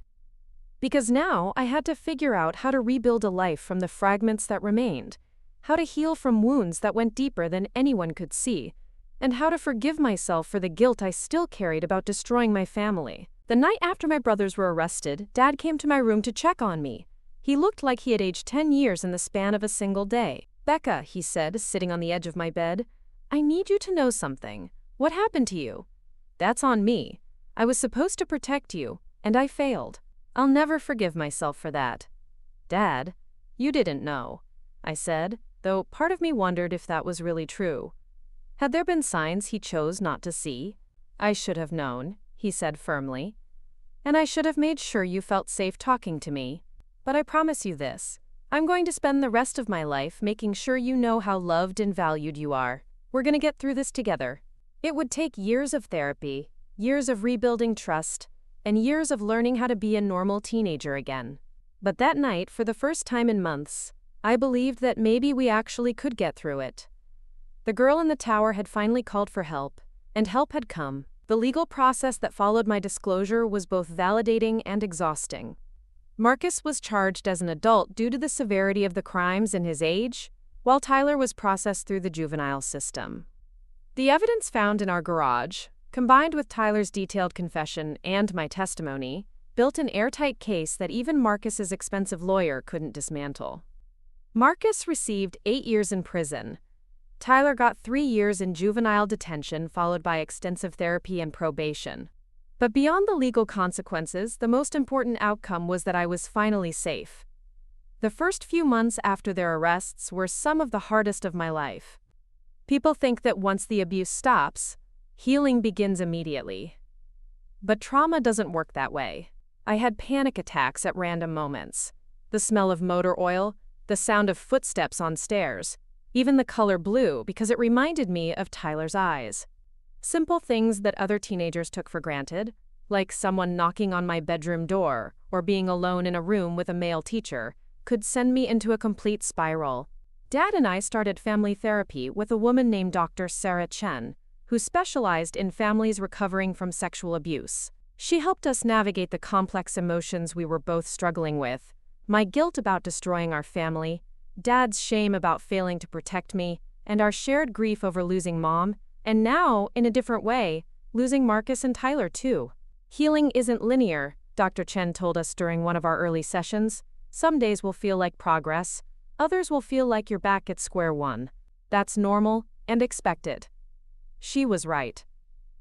Because now I had to figure out how to rebuild a life from the fragments that remained, how to heal from wounds that went deeper than anyone could see, and how to forgive myself for the guilt I still carried about destroying my family. The night after my brothers were arrested, Dad came to my room to check on me. He looked like he had aged 10 years in the span of a single day. "Becca," he said, sitting on the edge of my bed, "I need you to know something. What happened to you? That's on me. I was supposed to protect you, And I failed. I'll never forgive myself for that. Dad, you didn't know, I said, though part of me wondered if that was really true. Had there been signs he chose not to see? I should have known, he said firmly. And I should have made sure you felt safe talking to me. But I promise you this. I'm going to spend the rest of my life making sure you know how loved and valued you are. We're going to get through this together. It would take years of therapy, years of rebuilding trust, and years of learning how to be a normal teenager again. But that night, for the first time in months, I believed that maybe we actually could get through it. The girl in the tower had finally called for help, and help had come. The legal process that followed my disclosure was both validating and exhausting. Marcus was charged as an adult due to the severity of the crimes and his age, while Tyler was processed through the juvenile system. The evidence found in our garage, combined with Tyler's detailed confession and my testimony, built an airtight case that even Marcus's expensive lawyer couldn't dismantle. Marcus received 8 years in prison. Tyler got 3 years in juvenile detention, followed by extensive therapy and probation. But beyond the legal consequences, the most important outcome was that I was finally safe. The first few months after their arrests were some of the hardest of my life. People think that once the abuse stops, healing begins immediately. But trauma doesn't work that way. I had panic attacks at random moments. The smell of motor oil, the sound of footsteps on stairs, even the color blue because it reminded me of Tyler's eyes. Simple things that other teenagers took for granted, like someone knocking on my bedroom door or being alone in a room with a male teacher, could send me into a complete spiral. Dad and I started family therapy with a woman named Dr. Sarah Chen, who specialized in families recovering from sexual abuse. She helped us navigate the complex emotions we were both struggling with: my guilt about destroying our family, Dad's shame about failing to protect me, and our shared grief over losing Mom, and now, in a different way, losing Marcus and Tyler too. Healing isn't linear, Dr. Chen told us during one of our early sessions. Some days will feel like progress, others will feel like you're back at square one. That's normal and expected. She was right.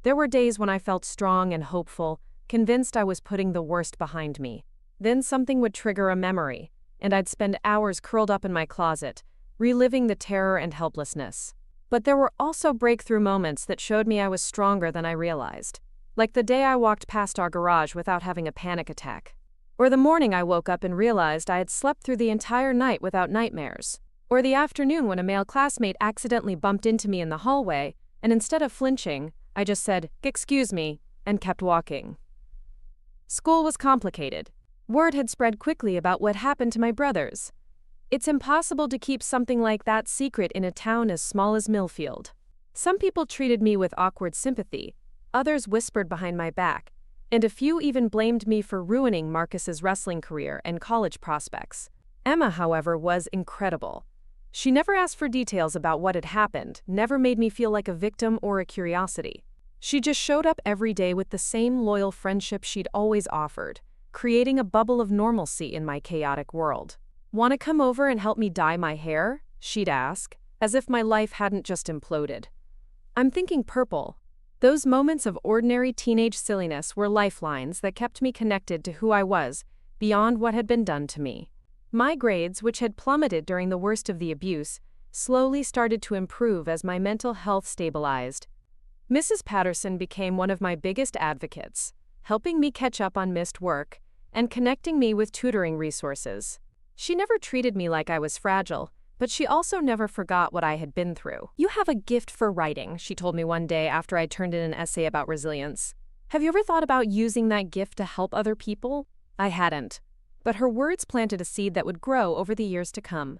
There were days when I felt strong and hopeful, convinced I was putting the worst behind me. Then something would trigger a memory, and I'd spend hours curled up in my closet, reliving the terror and helplessness. But there were also breakthrough moments that showed me I was stronger than I realized. Like the day I walked past our garage without having a panic attack. Or the morning I woke up and realized I had slept through the entire night without nightmares. Or the afternoon when a male classmate accidentally bumped into me in the hallway, and instead of flinching, I just said, "Excuse me," and kept walking. School was complicated. Word had spread quickly about what happened to my brothers. It's impossible to keep something like that secret in a town as small as Millfield. Some people treated me with awkward sympathy, others whispered behind my back, and a few even blamed me for ruining Marcus's wrestling career and college prospects. Emma, however, was incredible. She never asked for details about what had happened, never made me feel like a victim or a curiosity. She just showed up every day with the same loyal friendship she'd always offered, creating a bubble of normalcy in my chaotic world. "Want to come over and help me dye my hair?" she'd ask, as if my life hadn't just imploded. I'm thinking purple. Those moments of ordinary teenage silliness were lifelines that kept me connected to who I was, beyond what had been done to me. My grades, which had plummeted during the worst of the abuse, slowly started to improve as my mental health stabilized. Mrs. Patterson became one of my biggest advocates, helping me catch up on missed work and connecting me with tutoring resources. She never treated me like I was fragile, but she also never forgot what I had been through. "You have a gift for writing," she told me one day after I turned in an essay about resilience. "Have you ever thought about using that gift to help other people?" I hadn't, but her words planted a seed that would grow over the years to come.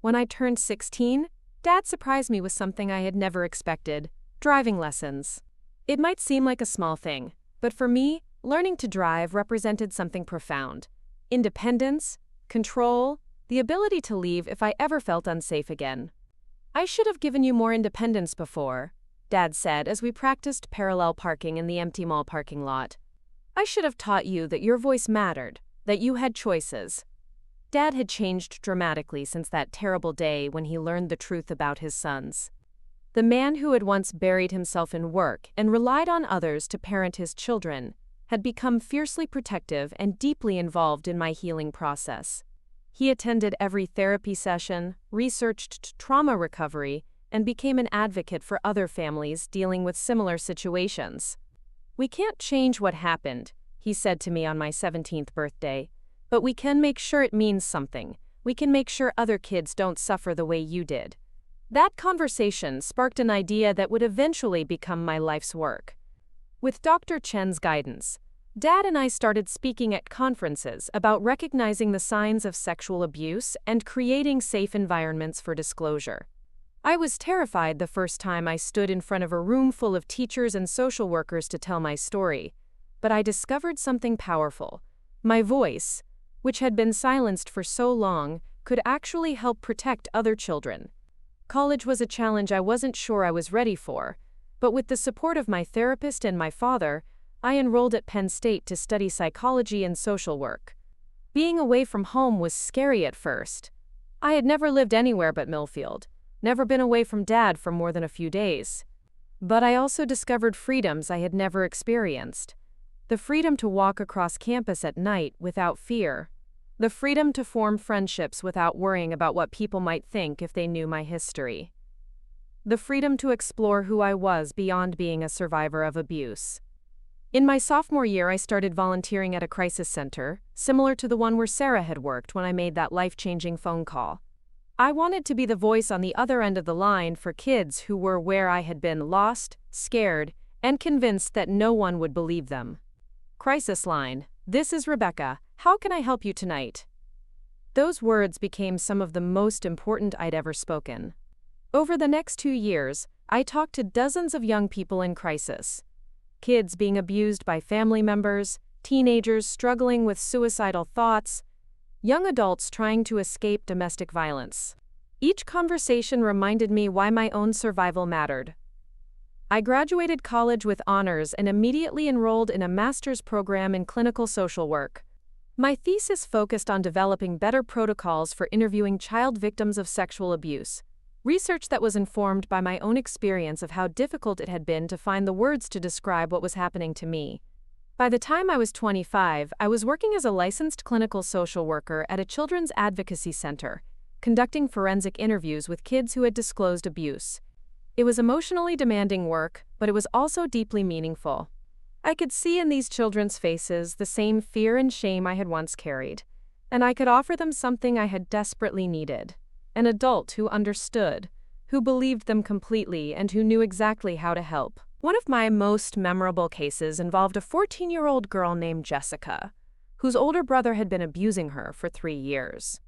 When I turned 16, Dad surprised me with something I had never expected: driving lessons. It might seem like a small thing, but for me, learning to drive represented something profound. Independence, control, the ability to leave if I ever felt unsafe again. "I should have given you more independence before," Dad said as we practiced parallel parking in the empty mall parking lot. "I should have taught you that your voice mattered, that you had choices." Dad had changed dramatically since that terrible day when he learned the truth about his sons. The man who had once buried himself in work and relied on others to parent his children had become fiercely protective and deeply involved in my healing process. He attended every therapy session, researched trauma recovery, and became an advocate for other families dealing with similar situations. "We can't change what happened," he said to me on my 17th birthday, "but we can make sure it means something. We can make sure other kids don't suffer the way you did." That conversation sparked an idea that would eventually become my life's work. With Dr. Chen's guidance, Dad and I started speaking at conferences about recognizing the signs of sexual abuse and creating safe environments for disclosure. I was terrified the first time I stood in front of a room full of teachers and social workers to tell my story, but I discovered something powerful. My voice, which had been silenced for so long, could actually help protect other children. College was a challenge I wasn't sure I was ready for, but with the support of my therapist and my father, I enrolled at Penn State to study psychology and social work. Being away from home was scary at first. I had never lived anywhere but Millfield, never been away from Dad for more than a few days. But I also discovered freedoms I had never experienced. The freedom to walk across campus at night without fear. The freedom to form friendships without worrying about what people might think if they knew my history. The freedom to explore who I was beyond being a survivor of abuse. In my sophomore year, I started volunteering at a crisis center, similar to the one where Sarah had worked when I made that life-changing phone call. I wanted to be the voice on the other end of the line for kids who were where I had been, lost, scared, and convinced that no one would believe them. Crisis line, "This is Rebecca. How can I help you tonight?" Those words became some of the most important I'd ever spoken. Over the next 2 years, I talked to dozens of young people in crisis. Kids being abused by family members, teenagers struggling with suicidal thoughts, young adults trying to escape domestic violence. Each conversation reminded me why my own survival mattered. I graduated college with honors and immediately enrolled in a master's program in clinical social work. My thesis focused on developing better protocols for interviewing child victims of sexual abuse, research that was informed by my own experience of how difficult it had been to find the words to describe what was happening to me. By the time I was 25, I was working as a licensed clinical social worker at a children's advocacy center, conducting forensic interviews with kids who had disclosed abuse. It was emotionally demanding work, but it was also deeply meaningful. I could see in these children's faces the same fear and shame I had once carried, and I could offer them something I had desperately needed: an adult who understood, who believed them completely, and who knew exactly how to help. One of my most memorable cases involved a 14-year-old girl named Jessica, whose older brother had been abusing her for 3 years.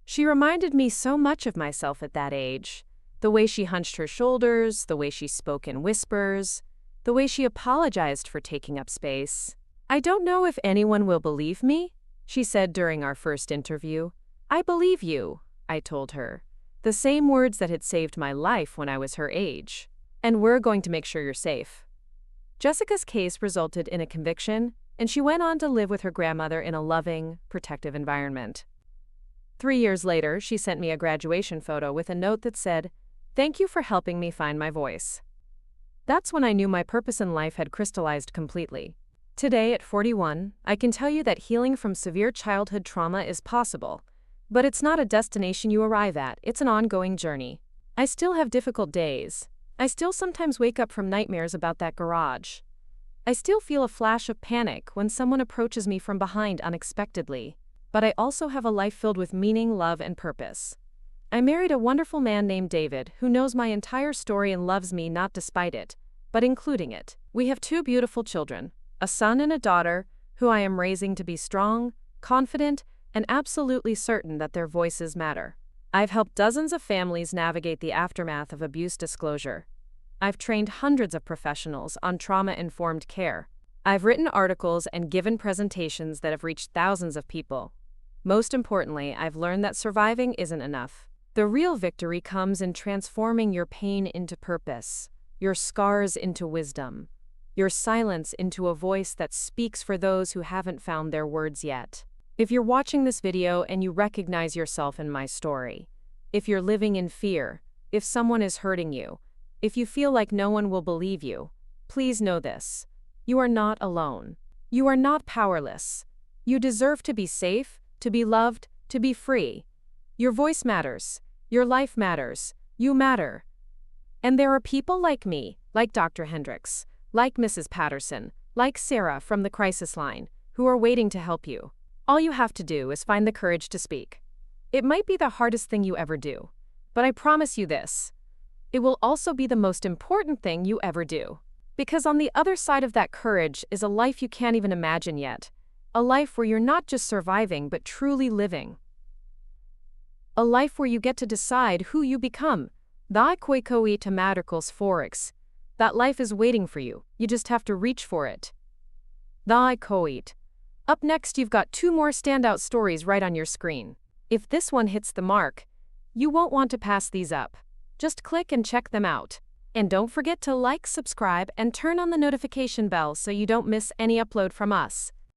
She reminded me so much of myself at that age. The way she hunched her shoulders, the way she spoke in whispers, the way she apologized for taking up space. "I don't know if anyone will believe me," she said during our first interview. "I believe you," I told her, the same words that had saved my life when I was her age. "And we're going to make sure you're safe." Jessica's case resulted in a conviction, and she went on to live with her grandmother in a loving, protective environment. 3 years later, she sent me a graduation photo with a note that said, "Thank you for helping me find my voice." That's when I knew my purpose in life had crystallized completely. Today, at 41, I can tell you that healing from severe childhood trauma is possible, but it's not a destination you arrive at, it's an ongoing journey. I still have difficult days. I still sometimes wake up from nightmares about that garage. I still feel a flash of panic when someone approaches me from behind unexpectedly, but I also have a life filled with meaning, love, and purpose. I married a wonderful man named David who knows my entire story and loves me not despite it, but including it. We have 2 beautiful children, a son and a daughter, who I am raising to be strong, confident, and absolutely certain that their voices matter. I've helped dozens of families navigate the aftermath of abuse disclosure. I've trained hundreds of professionals on trauma-informed care. I've written articles and given presentations that have reached thousands of people. Most importantly, I've learned that surviving isn't enough. The real victory comes in transforming your pain into purpose, your scars into wisdom, your silence into a voice that speaks for those who haven't found their words yet. If you're watching this video and you recognize yourself in my story, if you're living in fear, if someone is hurting you, if you feel like no one will believe you, please know this: you are not alone. You are not powerless. You deserve to be safe, to be loved, to be free. Your voice matters. Your life matters. You matter. And there are people like me, like Dr. Hendricks, like Mrs. Patterson, like Sarah from the crisis line, who are waiting to help you. All you have to do is find the courage to speak. It might be the hardest thing you ever do, but I promise you this. It will also be the most important thing you ever do. Because on the other side of that courage is a life you can't even imagine yet. A life where you're not just surviving but truly living. A life where you get to decide who you become. That life is waiting for you, you just have to reach for it. Up next, you've got 2 more standout stories right on your screen. If this one hits the mark, you won't want to pass these up. Just click and check them out. And don't forget to like, subscribe, and turn on the notification bell so you don't miss any upload from us.